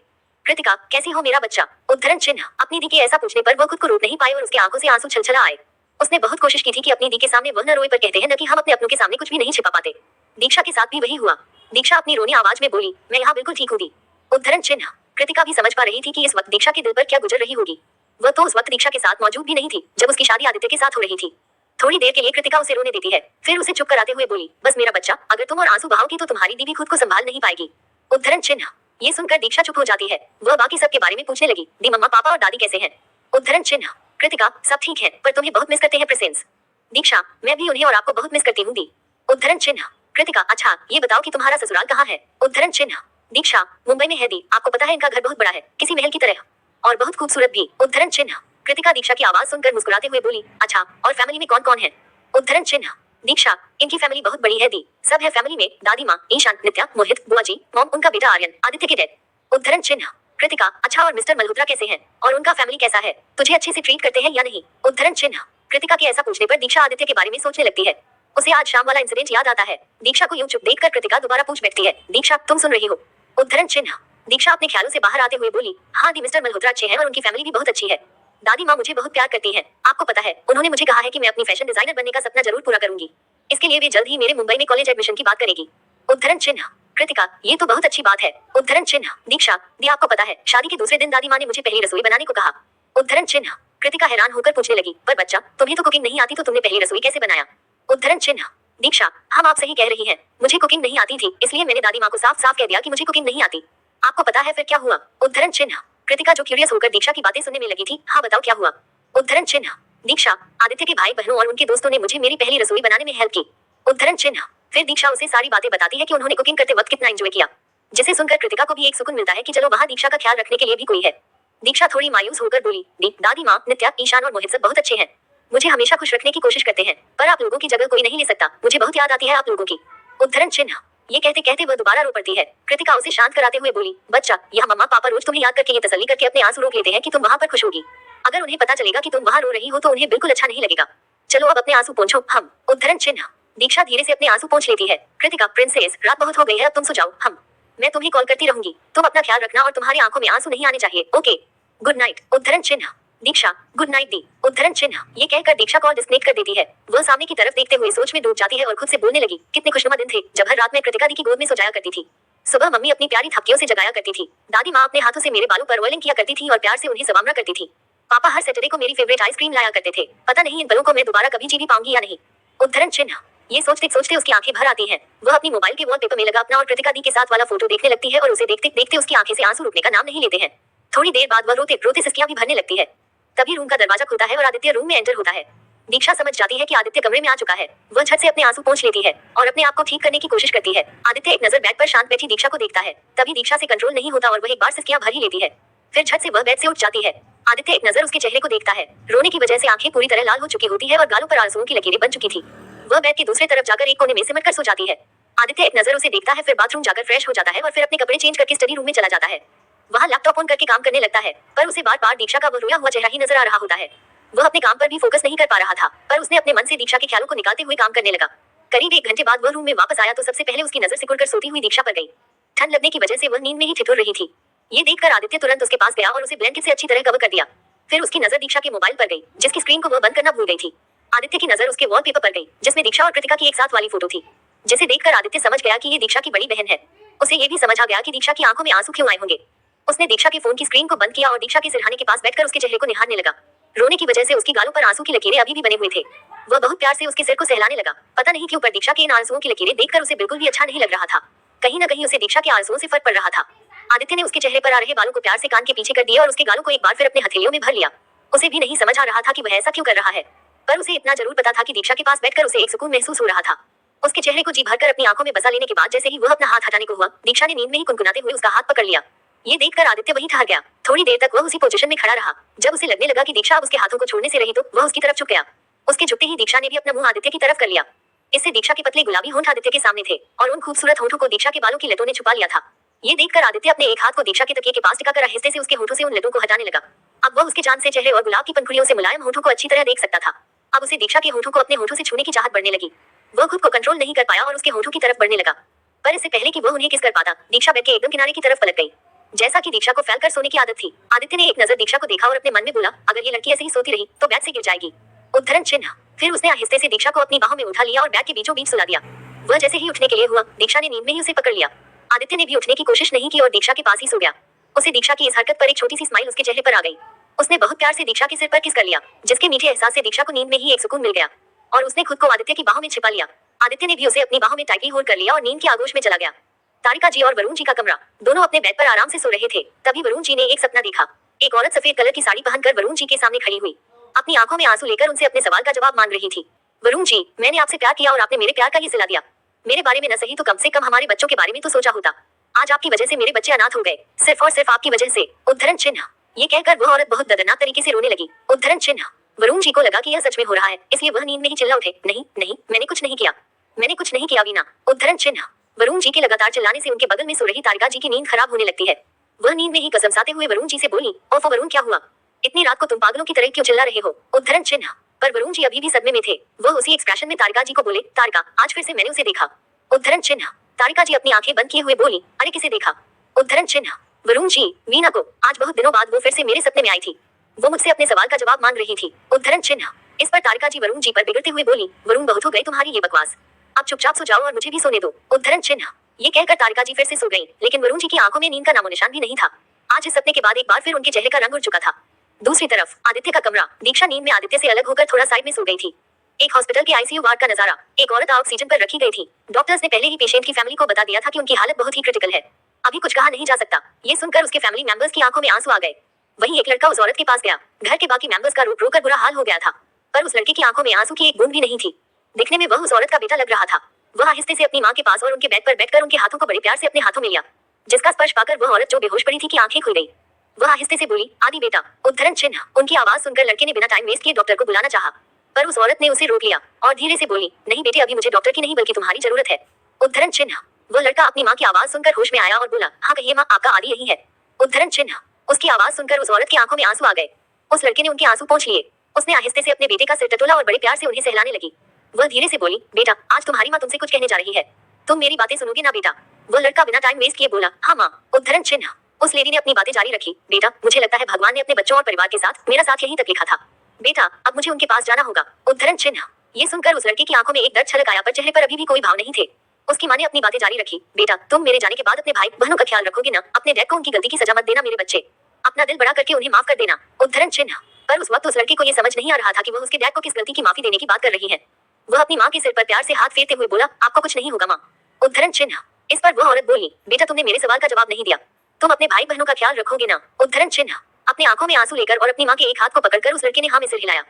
कृतिका, कैसी हो मेरा बच्चा। उद्धरण चिन्ह। अपनी दी के ऐसा पूछने पर वह खुद को रोक नहीं पाई और उसकी आंखों से आंसू छलछला आए। उसने बहुत कोशिश की थी कि अपनी दी के सामने वह न रोए, पर कहते हैं न कि हम अपने अपनों के सामने कुछ भी नहीं छिपा पाते। दीक्षा के साथ भी वही हुआ। दीक्षा अपनी रोनी आवाज में बोली, मैं यहाँ बिल्कुल ठीक हूँ दी। उद्धरण चिन्ह। कृतिका भी समझ पा रही थी कि इस वक्त दीक्षा के दिल पर क्या गुजर रही होगी। वह तो उस वक्त दीक्षा के साथ मौजूद भी नहीं थी जब उसकी शादी आदित्य के साथ हो रही थी। थोड़ी देर के लिए कृतिका उसे रोने देती है, फिर उसे चुप कराते हुए बोली, बस मेरा बच्चा, अगर तुम और आंसू बहाओगी तो तुम्हारी दी भी खुद को संभाल नहीं पाएगी। उद्धरण चिन्ह। ये सुनकर दीक्षा चुप हो जाती है। वह बाकी सब के बारे में पूछने लगी, दी मम्मा पापा और दादी कैसे हैं। उद्धरण चिन्ह। कृतिका, सब ठीक है, पर तुम्हें बहुत मिस करते हैं प्रेसेंस। दीक्षा, मैं भी उन्हें और आपको बहुत मिस करती हूँ दी। उद्धरण चिन्ह। कृतिका, अच्छा ये बताओ कि तुम्हारा ससुराल कहाँ है। उद्धरण चिन्ह। दीक्षा, मुंबई में है दी, आपको पता है इनका घर बहुत बड़ा है, किसी महल की तरह, और बहुत खूबसूरत भी। उद्धरण चिन्ह। कृतिका दीक्षा की आवाज सुनकर मुस्कुराते हुए बोली, अच्छा और फैमिली में कौन कौन है। उद्धरण चिन्ह। दीक्षा, इनकी फैमिली बहुत बड़ी है दी, सब है फैमिली में, दादी माँ, ईशान, नित्या, मोहित, बुआ जी, मॉम, उनका बेटा आर्यन, आदित्य के डैड। उद्धरण चिन्ह। कृतिका, अच्छा और मिस्टर मल्होत्रा कैसे हैं, और उनका फैमिली कैसा है, तुझे अच्छे से ट्रीट करते हैं या नहीं। उद्धरण चिन्ह। कृतिका के ऐसा पूछने पर दीक्षा आदित्य के बारे में सोचने लगती है। उसे आज शाम वाला इंसिडेंट याद आता है। दीक्षा को यूं चुप देखकर कृतिका दोबारा पूछ बैठती है, दीक्षा तुम सुन रही हो। उद्धरण चिन्ह। दीक्षा अपने ख्यालों से बाहर आते हुए बोली, हाँ दी, मिस्टर मल्होत्रा अच्छे हैं और उनकी फैमिली भी बहुत अच्छी है। दादी माँ मुझे बहुत प्यार करती हैं, आपको पता है उन्होंने मुझे कहा है कि मैं अपनी फैशन डिजाइनर बनने का सपना जरूर पूरा करूंगी। इसके लिए वे जल्द ही मेरे मुंबई में कॉलेज एडमिशन की बात करेगी। उद्धरण चिन्ह। कृतिका, ये तो बहुत अच्छी बात है। उद्धरण चिन्ह। दीक्षा, दी आपको पता है, शादी के दूसरे दिन दादी माँ ने मुझे पहली रसोई बनाने को कहा। उद्धरण चिन्ह। कृतिका हैरान होकर पूछने लगी, पर बच्चा, तुम्हें तो कुकिंग नहीं आती तो तुमने पहली रसोई कैसे बनाया? उद्धरण चिन्ह। दीक्षा, हम आप सही कह रही हैं, मुझे कुकिंग नहीं आती थी, इसलिए मैंने दादी माँ को साफ साफ कह दिया कि मुझे कुकिंग नहीं आती। आपको पता है फिर क्या हुआ? उद्धरण चिन्ह। कृतिका जो क्यूरियस होकर दीक्षा की बातें सुनने में लगी थी, हाँ बताओ क्या हुआ? उद्धरण चिन्ह। दीक्षा, आदित्य के भाई बहनों और उनके दोस्तों ने मुझे मेरी पहली रसोई बनाने में हेल्प की। उद्धरण चिन्ह। फिर दीक्षा उसे सारी बातें बताती है कि उन्होंने कुकिंग करते वक्त कितना एंजॉय किया, जिसे सुनकर कृतिका को भी एक सुकून मिलता है कि चलो वहाँ दीक्षा का ख्याल रखने के लिए भी कोई है। दीक्षा थोड़ी मायूस होकर बोली, दादी माँ, नित्या, ईशान और मोहित सब बहुत अच्छे हैं, मुझे हमेशा खुश रखने की कोशिश करते हैं, पर आप लोगों की जगह कोई नहीं ले सकता, मुझे बहुत याद आती है आप लोगों की। उद्धरण चिन्ह। ये कहते कहते वह दोबारा रो पड़ती है। कृतिका उसे शांत कराते हुए बोली, बच्चा, यह मम्मा पापा रोज तुम्हें याद करके ये तसल्ली करके अपने आंसू रोक लेते हैं कि तुम वहाँ पर खुश होगी। अगर उन्हें पता चलेगा कि तुम वहाँ रो रही हो तो उन्हें बिल्कुल अच्छा नहीं लगेगा। चलो अब अपने आंसू पोंछो। हम। उद्धरण चिन्ह। दीक्षा धीरे से अपने आंसू पोंछ लेती है। कृतिका, प्रिंसेस, रात बहुत हो गई है, अब तुम सो जाओ। हम। मैं तुम्हें कॉल करती रहूंगी, तुम अपना ख्याल रखना और तुम्हारी आंखों में आंसू नहीं आने चाहिए, ओके? Good night. उद्धरण चिन्ह। दीक्षा, गुड नाइट दी। उद्धरण चिन्ह। ये कहकर दीक्षा कॉल डिस्कनेक्ट कर देती है। वह सामने की तरफ देखते हुए सोच में डूब जाती है और खुद से बोलने लगी, कितने खुशनुमा दिन थे जब हर रात में कृतिका दी की गोद में सो जाया करती थी। सुबह मम्मी अपनी प्यारी थपकियों से जगाया करती थी, दादी माँ अपने हाथों से मेरे बालों पर ऑयलिंग किया करती थी और प्यार से उन्हें सवामरा करती थी। पापा हर सैटरडे को मेरी फेवरेट आइसक्रीम लाया करते थे। पता नहीं इन पलों को मैं दोबारा कभी जी भी पाऊंगी या नहीं। उद्धरण चिन्ह। ये सोचते सोचते उसकी आंखें भर आती हैं। वह अपनी मोबाइल के वॉलपेपर में लगा अपना और कृतिका दी के साथ वाला फोटो देखने लगती है और उसे देखते देखते उसकी आंखें से आंसू रुकने का नाम नहीं लेते हैं। थोड़ी देर बाद वह रोते रोते सिसकियां भी भरने लगती है। तभी रूम का दरवाजा खुलता है और आदित्य रूम में एंटर होता है। दीक्षा समझ जाती है कि आदित्य कमरे में आ चुका है। वह झट से अपने आंसू पोंछ लेती है और अपने आप को ठीक करने की कोशिश करती है। आदित्य एक नजर बेड पर शांत बैठी दीक्षा को देखता है, तभी दीक्षा से कंट्रोल नहीं होता और वह एक बार सिसकियां भर ही लेती है। फिर झट से वह बेड से उठ जाती है। आदित्य एक नजर उसके चेहरे को देखता है। रोने की वजह से आंखें पूरी तरह लाल हो चुकी होती है और गालों पर आंसुओं की लकीरें बन चुकी थी। वह बेड की दूसरी तरफ जाकर एक कोने में सिमट कर सो जाती है। आदित्य एक नजर उसे देखता है, फिर बाथरूम जाकर फ्रेश हो जाता है और फिर अपने कपड़े चेंज करके स्टडी रूम में चला जाता है। वहाँ लैपटॉप ऑन करके काम करने लगता है, पर उसे बार बार दीक्षा का वह रोया हुआ चेहरा ही नजर आ रहा होता है। वह अपने काम पर भी फोकस नहीं कर पा रहा था, पर उसने अपने मन से दीक्षा के ख्यालों को निकालते हुए काम करने लगा। करीब 1 घंटे बाद वह रूम में वापस आया तो सबसे पहले उसकी नजर सिकुड़कर सोती हुई दीक्षा पर गई। ठंड लगने की वजह से वह नींद में ही ठिठुर रही थी। ये देखकर आदित्य तुरंत उसके पास गया और उसे ब्लैंकेट से अच्छी तरह कवर कर दिया। फिर उसकी नजर दीक्षा के मोबाइल पर गई, जिसकी स्क्रीन को वह बंद करना भूल गई थी। आदित्य की नजर उसके वॉलपेपर पर गई, जिसमें दीक्षा और कृतिका की एक साथ वाली फोटो थी, जिसे देखकर आदित्य समझ गया कि ये दीक्षा की बड़ी बहन है। उसे ये भी समझ आ गया कि दीक्षा की आंखों में आंसू क्यों आए होंगे। उसने दीक्षा के फोन की स्क्रीन को बंद किया और दीक्षा के सिरहाने के पास बैठकर उसके चेहरे को निहारने लगा। रोने की वजह से उसकी गालों पर आंसू की लकीरें अभी भी बने हुए थे। वह बहुत प्यार से उसके सिर को सहलाने लगा। पता नहीं क्यों पर दीक्षा के इन आंसुओं की लकीरें देखकर उसे बिल्कुल भी अच्छा नहीं लग रहा था। कहीं न कहीं उसे दीक्षा के आंसुओं से फर्क पड़ रहा था। आदित्य ने उसके चेहरे पर आ रहे बालों को प्यार से कान के पीछे कर दिया और उसके गालों को एक बार फिर अपने हथेलियों में भर लिया। उसे भी नहीं समझ आ रहा था कि वह ऐसा क्यों कर रहा है, पर उसे इतना जरूर पता था कि दीक्षा के पास बैठकर उसे एक सुकून महसूस हो रहा था। उसके चेहरे को जी भरकर अपनी आंखों में बसा लेने के बाद जैसे ही वह अपना हाथ हटाने को हुआ, दीक्षा ने नींद में ही कुनकुनाते हुए उसका हाथ पकड़ लिया। ये देखकर आदित्य वहीं ठहर गया। थोड़ी देर तक वह उसी पोजीशन में खड़ा रहा। जब उसे लगने लगा कि दीक्षा अब उसके हाथों को छोड़ने से रही तो वह उसकी तरफ झुक गया। उसके झुकते ही दीक्षा ने भी अपना मुंह आदित्य की तरफ कर लिया। इससे दीक्षा के पतले गुलाबी होंठ आदित्य के सामने थे और उन खूबसूरत होंठों को दीक्षा के बालों की लटों ने छुपा लिया था। ये देखकर आदित्य अपने एक हाथ को दीक्षा के तकिए के पास टिकाकर आहिस्ते से उसके होठों से उन लटों को हटाने लगा। अब वह उसके चांद से चेहरे और गुलाब की पंखुड़ियों से मुलायम होठों को अच्छी तरह देख सकता था। अब उसे दीक्षा के होठों को अपने होठों से छूने की चाहत बढ़ने लगी। वह खुद को कंट्रोल नहीं कर पाया और उसके होठों की तरफ बढ़ने लगा, पर इससे पहले कि वह उन्हें किस कर पाता, दीक्षा बेड के एकदम किनारे की तरफ पलट गई। जैसा कि दीक्षा को फैलकर सोने की आदत थी, आदित्य ने एक नजर दीक्षा को देखा और अपने मन में बोला, अगर ये लड़की ऐसे ही सोती रही तो बेड से गिर जाएगी। उद्धरण चिन्ह। फिर उसने आहिस्ते से दीक्षा को अपनी बाहों में उठा लिया और बेड के बीचों बीच सुला दिया। वह जैसे ही उठने के लिए हुआ, दीक्षा ने नींद में ही उसे पकड़ लिया। आदित्य ने भी उठने की कोशिश नहीं की और दीक्षा के पास ही सो गया। उसे दीक्षा की इस हरकत पर एक छोटी सी स्माइल उसके चेहरे पर आ गई। उसने बहुत प्यार से दीक्षा के सिर पर किस कर लिया, जिसके मीठे एहसास से दीक्षा को नींद में ही एक सुकून मिल गया और उसने खुद को आदित्य की बाहों में छिपा लिया। आदित्य ने भी उसे अपनी बाहों में टाइटली होल्ड कर लिया और नींद के आगोश में चला गया। तारिका जी और वरुण जी का कमरा, दोनों अपने बेड पर आराम से सो रहे थे। तभी वरुण जी ने एक सपना देखा। एक औरत सफेद कलर की साड़ी पहनकर वरुण जी के सामने खड़ी हुई, अपनी आंखों में आंसू लेकर उनसे अपने सवाल का जवाब मांग रही थी। वरुण जी, मैंने आपसे प्यार किया और आपने मेरे प्यार का ये सिला दिया। मेरे बारे में न सही तो कम से कम हमारे बच्चों के बारे में तो सोचा होता। आज आपकी वजह से मेरे बच्चे अनाथ हो गए, सिर्फ और सिर्फ आपकी वजह से। उद्धरण चिन्ह। ये कहकर वह औरत बहुत दर्दनाक तरीके से रोने लगी। उद्धरण चिन्ह। वरुण जी को लगा कि यह सच में हो रहा है, इसलिए वह नींद में ही चिल्ला उठे, नहीं नहीं, मैंने कुछ नहीं किया, मैंने कुछ नहीं किया वीना। उद्धरण चिन्ह। वरुण जी के लगातार चिल्लाने से उनके बगल में सो रही तारिका जी की नींद खराब होने लगती है। वह नींद में ही कसमसाते हुए वरुण जी से बोली, ओफो वरुण, क्या हुआ? इतनी रात को तुम पागलों की तरह क्यों चिल्ला रहे हो? उद्धरण चिन्ह। पर वरुण जी अभी भी सदमे में थे। वह उसी एक्सप्रेशन में तारिका जी को बोले, तारिका, आज फिर से मैंने उसे देखा। उद्धरण चिन्ह। तारिका जी अपनी आंखें बंद किए हुए बोली, अरे किसे देखा? उद्धरण चिन्ह। वरुण जी, वीना को। आज बहुत दिनों बाद वो फिर से मेरे सपने में आई थी। वो मुझसे अपने सवाल का जवाब मांग रही थी। उद्धरण चिन्ह। इस पर तारिका जी वरुण जी पर बिगड़ते हुए बोली, वरुण बहुत हो गई तुम्हारी ये बकवास, अब चुपचाप सो जाओ और मुझे भी सोने दो। उद्धरण चिन्ह। ये कहकर तारिका जी फिर से सो गईं, लेकिन वरुण जी की आंखों में नींद का नामो निशान भी नहीं था। आज इस सपने के बाद एक बार फिर उनके चेहरे का रंग उड़ चुका था। दूसरी तरफ आदित्य का कमरा। दीक्षा नींद में आदित्य से अलग होकर थोड़ा साइड में सो गई थी। एक हॉस्पिटल के आईसीयू वार्ड का नजारा। एक औरत ऑक्सीजन पर रखी गई थी। डॉक्टर्स ने पहले ही पेशेंट की फैमिली को बता दिया था कि उनकी हालत बहुत ही क्रिटिकल है। अभी कुछ कहा नहीं जा सकता। ये सुनकर उसके फैमिली मेंबर्स की आंखों में आंसू आ गए। वहीं एक लड़का उस औरत के पास गया। घर के बाकी मेंबर्स का रो कर बुरा हाल हो गया था, पर उस लड़के की आंखों में आंसू की एक बूंद भी नहीं थी। दिखने में वह उस औरत का बेटा लग रहा था। वह आहिस्ते से अपनी मां के पास और उनके बेड पर बैठकर उनके हाथों को बड़े प्यार से अपने हाथों में लिया, जिसका स्पर्श पाकर वह औरत जो बेहोश पड़ी थी की आंखें खुल गई। वह आहिस्ते से बोली, आदि बेटा। उद्धरण चिन्ह। उनकी आवाज सुनकर लड़के ने बिना टाइम वेस्ट किए डॉक्टर को बुलाना चाहा, पर उस औरत ने उसे रोक लिया और धीरे से बोली, नहीं बेटे, अभी मुझे डॉक्टर की नहीं बल्कि तुम्हारी जरूरत है। उद्धरण चिन्ह। वह लड़का अपनी मां की आवाज सुनकर होश में आया और बोला, हाँ कहिए मां, आपका आदि यही है। उद्धरण चिन्ह। उसकी आवाज सुनकर उस औरत की आंखों में आंसू आ गए। उस लड़के ने उनके आंसू पोंछ लिए। उसने आहिस्ते से अपने बेटे का सिर टटोला और बड़े प्यार से उन्हें सहलाने लगी। वह धीरे से बोली, बेटा, आज तुम्हारी माँ तुमसे कुछ कहने जा रही है, तुम मेरी बातें सुनोगे ना बेटा। वह लड़का बिना टाइम वेस्ट किए बोला, हाँ माँ। उद्धरण चिन्ह। उस लेडी ने अपनी बातें जारी रखी, बेटा, मुझे लगता है भगवान ने अपने बच्चों और परिवार के साथ मेरा साथ यहीं तक लिखा था। बेटा, अब मुझे उनके पास जाना होगा। उद्धरण चिन्ह। ये सुनकर उस लड़के की आंखों में एक दर्द छलक आया, पर चेहरे पर अभी भी कोई भाव नहीं थे। उसकी माँ ने अपनी बातें जारी रखी, बेटा, तुम मेरे जाने के बाद अपने भाई बहनों का ख्याल रखोगे ना। अपने डैड को उनकी गलती की सजा मत देना मेरे बच्चे। अपना दिल बड़ा करके उन्हें माफ कर देना। उद्धरण चिन्ह। पर उस वक्त उस लड़के को ये समझ नहीं आ रहा था कि वह उसके डैड को किस गलती की माफी देने की बात कर रही है। वह अपनी माँ के सिर पर प्यार से हाथ फेरते हुए बोला, आपको कुछ नहीं होगा माँ। उद्धरण चिन्ह। इस पर वह औरत बोली, बेटा, तुमने मेरे सवाल का जवाब नहीं दिया, तुम अपने भाई बहनों का ख्याल रखोगे ना। उद्धरण चिन्ह। अपनी आंखों में आंसू लेकर और अपनी माँ के एक हाथ को पकड़कर उस लड़के ने हाँ में सिर हिलाया।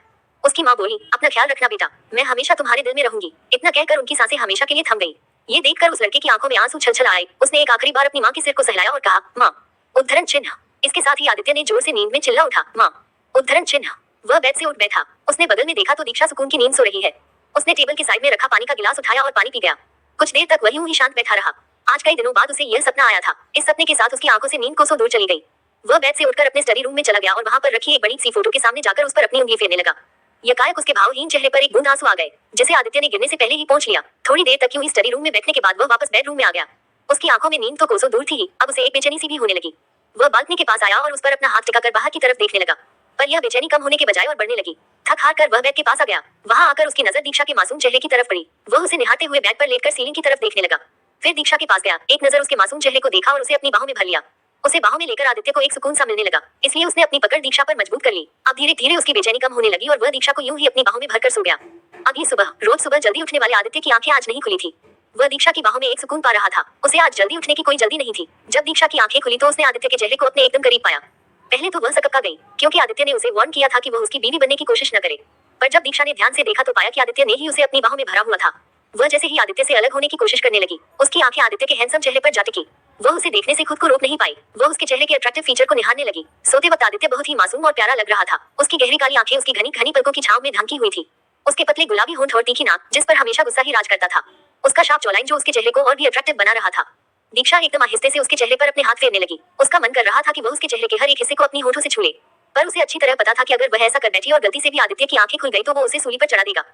उसकी माँ बोली, अपना ख्याल रखना बेटा, मैं हमेशा तुम्हारे दिल में रहूंगी। इतना कहकर उनकी सांसें हमेशा के लिए थम गई। ये देखकर उस लड़के की आंखों में आंसू छलछल आए। उसने एक आखिरी बार अपनी माँ के सिर को सहलाया और कहा, माँ। उद्धरण चिन्ह। इसके साथ ही आदित्य ने जोर से नींद में चिल्ला उठा, माँ। उद्धरण चिन्ह। वह बेड से उठ बैठा। उसने बगल में देखा तो दीक्षा सुकून की नींद सो रही है। उसने टेबल के साइड में रखा पानी का गिलास उठाया और पानी पी गया। कुछ देर तक वही यूं ही शांत बैठा रहा। आज कई दिनों बाद उसे यह सपना आया था। इस सपने के साथ उसकी आंखों से नींद कोसों दूर चली गई। वह बेड से उठकर अपने स्टडी रूम में चला गया और वहां पर रखी एक बड़ी सी फोटो के सामने जाकर उस पर अपनी उंगली फेरने लगा। यकायक उसके भावहीन चेहरे पर एक बूंद आंसू आ गए, जिसे आदित्य ने गिरने से पहले ही पोंछ लिया। थोड़ी देर तक यूं ही स्टडी रूम में बैठने के बाद वह वापस बेडरूम में आ गया। उसकी आंखों में नींद तो कोसों दूर थी ही, अब उसे एक बेचैनी सी भी होने लगी। वह बालकनी के पास आया और उस पर अपना हाथ टिकाकर बाहर की तरफ देखने लगा, पर यह बेचैनी कम होने के बजाय और बढ़ने लगी। थक हार कर वह बेड के पास आ गया। वहां आकर उसकी नजर दीक्षा के मासूम चेहरे की तरफ पड़ी। वह उसे निहारते हुए बेड पर लेटकर सीलिंग की तरफ देखने लगा। फिर दीक्षा के पास गया, एक नजर उसके मासूम चेहरे को देखा और उसे अपनी बाहों में भर लिया। उसे बाहों में लेकर आदित्य को एक सुकून सा मिलने लगा, इसलिए उसने अपनी पकड़ दीक्षा पर मजबूत कर ली। अब धीरे धीरे उसकी बेचैनी कम होने लगी और वह दीक्षा को यूं ही अपनी बाहों में भरकर सो गया। अगली सुबह, रोज सुबह जल्दी उठने वाले आदित्य की आंखें आज नहीं खुली थी। वह दीक्षा की बाहों में एक सुकून पा रहा था। उसे आज जल्दी उठने की कोई जल्दी नहीं थी। जब दीक्षा की आंखें खुली तो उसने आदित्य के चेहरे को अपने एकदम करीब पाया। पहले तो वह सकपका गई, क्योंकि आदित्य ने उसे वार्न किया था कि वह उसकी बीवी बनने की कोशिश न करे। पर जब दीक्षा ने ध्यान से देखा तो पाया कि आदित्य ने ही उसे अपनी बाहों में भरा हुआ था। वह जैसे ही आदित्य से अलग होने की कोशिश करने लगी, उसकी आंखें आदित्य के हैंडसम चेहरे पर जा टिकी। वह उसे देखने से खुद को रोक नहीं पाई। वह उसके चेहरे के अट्रैक्टिव फीचर को निहारने लगी। सोते वक्त आदित्य बहुत ही मासूम और प्यारा लग रहा था। उसकी गहरी काली आंखें उसकी घनी घनी पलकों की छांव में ढंकी हुई थी। उसके पतले गुलाबी होंठ और तीखी नाक, जिस पर हमेशा गुस्सा ही राज करता था। उसका शार्प जॉलाइन जो उसके चेहरे को और भी अट्रैक्टिव बना रहा था। दीक्षा एकदम आहिस्ते से उसके चेहरे पर अपने हाथ फेरने लगी। उसका मन कर रहा था कि वह उसके चेहरे के हर एक हिस्से को अपनी होठों से छू ले, पर उसे अच्छी तरह पता था कि अगर वह ऐसा कर बैठी और गलती से भी आदित्य की आंखें खुल गई तो वो उसे सूली पर चढ़ा देगा।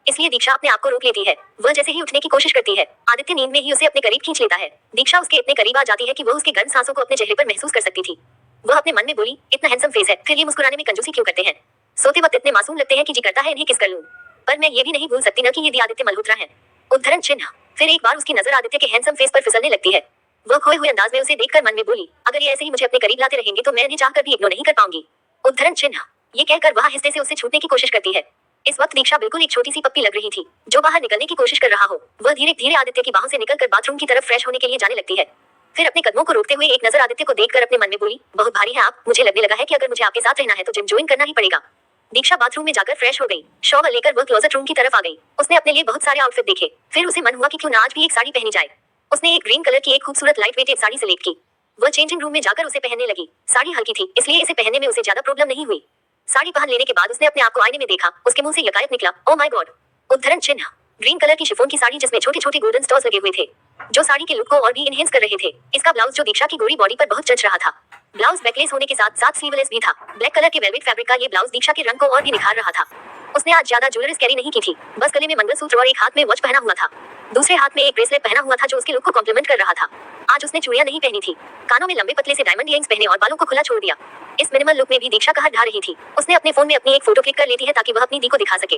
इसलिए दीक्षा अपने आप को रोक लेती है। वह जैसे ही उठने की कोशिश करती है, आदित्य नींद में ही उसे अपने करीब खींच लेता है। दीक्षा उसके इतने करीब आ जाती है कि वह उसके गर्म सांसों को अपने चेहरे पर महसूस कर सकती थी। वह अपने मन में बोली, इतना हैंडसम फेस है, फिर ये मुस्कुराने में कंजूसी क्यों करते हैं। सोते वक्त इतने मासूम लगते हैं कि जी करता है इन्हें किस कर लूं। पर मैं ये भी नहीं भूल सकती न कि ये आदित्य मल्होत्रा है। उद्धरण चिन्ह। फिर एक बार उसकी नजर आदित्य के हैंडसम फेस पर फिसलने लगती है। वह खोए हुए अंदाज में उसे देखकर मन में बोली, अगर ये ऐसे ही मुझे अपने करीब लाते रहेंगे तो मैं इन्हें चाहकर भी इग्नोर नहीं कर पाऊंगी। उद्धरण चिन्ह। ये कहकर वह आहिस्ते से उससे छूटने की कोशिश करती है। इस वक्त दीक्षा बिल्कुल एक छोटी सी पप्पी लग रही थी, जो बाहर निकलने की कोशिश कर रहा हो। वह धीरे धीरे आदित्य की बाहों से निकलकर बाथरूम की तरफ फ्रेश होने के लिए जाने लगती है। फिर अपने कदमों को रोकते हुए एक नजर आदित्य को देखकर अपने मन में बोली, बहुत भारी है आप, मुझे लगने लगा है कि अगर मुझे आपके साथ रहना है तो जिम ज्वाइन करना ही पड़ेगा। दीक्षा बाथरूम में जाकर फ्रेश हो गई। शॉवर लेकर वह क्लोजेट रूम की तरफ आ गई। उसने अपने लिए बहुत सारे आउटफिट देखे। फिर उसे मन हुआ कि क्यों ना आज भी एक साड़ी पहनी जाए। उसने एक ग्रीन कलर की एक खूबसूरत लाइट वेट साड़ी सिलेक्ट की। वह चेंजिंग रूम में जाकर उसे पहनने लगी। साड़ी हल्की थी, इसलिए इसे पहनने में उसे ज्यादा प्रॉब्लम नहीं हुई। साड़ी पहन लेने के बाद उसने अपने आप को आईने में देखा। उसके मुंह से यकायक निकला, ओह माय गॉड। उद्धरण चिन्ह। ग्रीन कलर की शिफॉन की साड़ी जिसमें छोटे छोटे गोल्डन स्टॉर्स लगे हुए थे, जो साड़ी के लुक को और भी इनहेंस कर रहे थे। इसका ब्लाउज जो दीक्षा की गोरी बॉडी पर बहुत जच रहा था। ब्लाउज बैकलेस होने के साथ साथ स्लीवलेस भी था। ब्लैक कलर के वेलवेट फैब्रिक का ये ब्लाउज दीक्षा के रंग को और भी निखार रहा था। उसने आज ज्यादा ज्वेलरीज कैरी नहीं की थी, बस गले में मंगलसूत्र और एक हाथ में वॉच पहना हुआ था। दूसरे हाथ में एक ब्रेसलेट पहना हुआ था जो उसके लुक को कॉम्प्लीमेंट कर रहा था। आज उसने चूड़ियां नहीं पहनी थी, कानों में लंबे पतले से डायमंड इयरिंग्स पहने और बालों को खुला छोड़ दिया। इस मिनिमल लुक में भी दीक्षा कहाँ ढा रही थी। उसने अपने फोन में अपनी एक फोटो क्लिक कर लेती है ताकि वह अपनी दी को दिखा सके।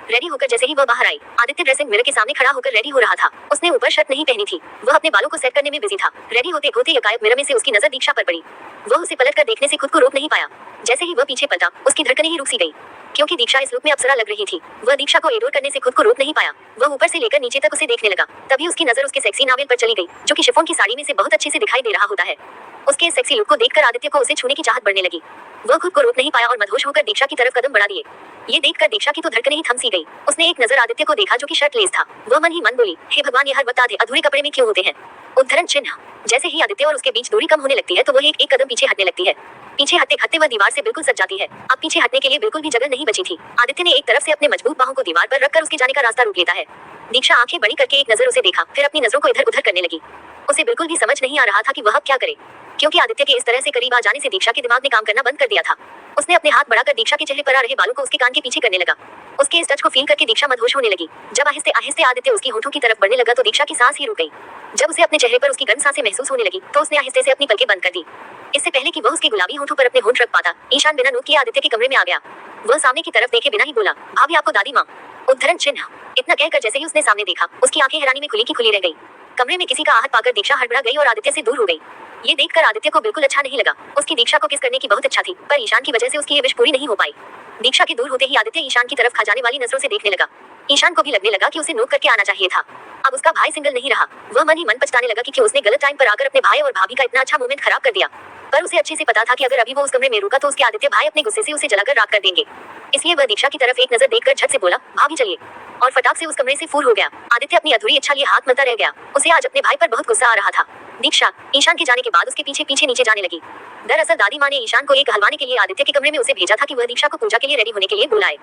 रेडी होकर जैसे ही वह बाहर आई, आदित्य ड्रेसिंग मिरर के सामने खड़ा होकर रेडी हो रहा था। उसने ऊपर शर्ट नहीं पहनी थी, वह अपने बालों को सेट करने में बिजी था। रेडी होते होते एकाएक मिरर में से उसकी नजर दीक्षा पर पड़ी। वह उसे पलट कर देखने से खुद को रोक नहीं पाया। जैसे ही वह पीछे पलटा, उसकी धड़कनें ही रुक सी गई, क्योंकि दीक्षा इस लुक में अप्सरा लग रही थी। वह दीक्षा को एडोर करने से खुद को रोक नहीं पाया। वह ऊपर से लेकर नीचे तक उसे देखने लगा। तभी उसकी नजर उसके सेक्सी नावेल पर चली गई, जो कि शिफॉन की साड़ी में से बहुत अच्छे से दिखाई दे रहा होता है। उसके इस सेक्सी लुक को देखकर आदित्य को उसे छूने की चाहत बढ़ने लगी। वह खुद को रोक नहीं पाया और मदहोश होकर दीक्षा की तरफ कदम बढ़ा दिए। ये देखकर दीक्षा की तो धड़कनें ही थम सी गई। उसने एक नजर आदित्य को देखा जो कि शर्टलेस था। वह मन ही मन बोली, हे भगवान, ये हर बता दे अधूरे कपड़े में क्यों होते हैं। उद्धरण चिन्ह। जैसे ही आदित्य और उसके बीच दूरी कम होने लगती है तो वह एक कदम पीछे हटने लगती है। पीछे हटते हटते वह दीवार से बिल्कुल सट जाती है। अब पीछे हटने के लिए बिल्कुल भी जगह नहीं बची थी। आदित्य ने एक तरफ से अपने मजबूत बाहों को दीवार पर रखकर उसके जाने का रास्ता रोक लेता है। दीक्षा आंखें बड़ी करके एक नजर उसे देखा, फिर अपनी नजरों को इधर उधर करने लगी। उसे बिल्कुल भी समझ नहीं आ रहा था कि वह क्या करे, क्योंकि आदित्य के इस तरह से करीब आ जाने से दीक्षा के दिमाग ने काम करना बंद कर दिया था। उसने अपने हाथ बढ़ाकर दीक्षा के चेहरे पर आ रहे बालों को उसके कान के पीछे करने लगा। उसके इस टच को फील करके दीक्षा मदहोश होने लगी। जब आहिस्ते आहिस्ते आदित्य उसकी होठों की तरफ बढ़ने लगा तो दीक्षा की सांस ही रुक गई। जब उसे अपने चेहरे पर उसकी गर्म सांसें महसूस होने लगी तो उसने आहिस्ते से अपनी पलकें बंद कर दी। इससे पहले कि वह उसके गुलाबी होठों पर अपने होंठ रख पाता, ईशान बिना नोट किए आदित्य के कमरे में आ गया। वह सामने की तरफ देखे बिना ही बोला, भाभी आपको दादी माँ। उद्धरण चिन्ह। इतना कहकर जैसे ही उसने सामने देखा, उसकी आंखें हैरानी में खुली की खुली रह गई। कमरे में किसी का आहट पाकर दीक्षा हड़बड़ा गई और आदित्य से दूर हो गई। ये देखकर आदित्य को बिल्कुल अच्छा नहीं लगा। उसकी दीक्षा को किस करने की बहुत इच्छा थी, पर ईशान की वजह से उसकी ये विश पूरी नहीं हो पाई। दीक्षा के दूर होते ही आदित्य ईशान की तरफ खा जाने वाली नजरों से देखने लगा। ईशान को भी लगने लगा कि उसे नोट करके आना चाहिए था। अब उसका भाई सिंगल नहीं रहा। वह मन ही मन पछताने लगा कि क्यों उसने गलत टाइम पर आकर अपने भाई और भाभी का इतना अच्छा मोमेंट खराब कर दिया। पर उसे अच्छे से पता था कि अगर अभी वो उस कमरे में रुका तो उसके आदित्य भाई अपने गुस्से से उसे जलाकर राख कर देंगे। इसलिए वह दीक्षा की तरफ एक नजर देखकर झट से बोला, भाभी चलिए, और फटाक से उस कमरे से फूर हो गया। आदित्य अपनी अधूरी इच्छा लिए हाथ मलता रह गया। उसे आज अपने भाई पर बहुत गुस्सा आ रहा था। दीक्षा ईशान के जाने के बाद उसके पीछे पीछे नीचे जाने लगी। दरअसल दादी माँ ने ईशान को एक हलवाने के लिए आदित्य के कमरे में उसे भेजा था कि वह दीक्षा को पूजा के लिए रेडी होने के लिए बुलाए।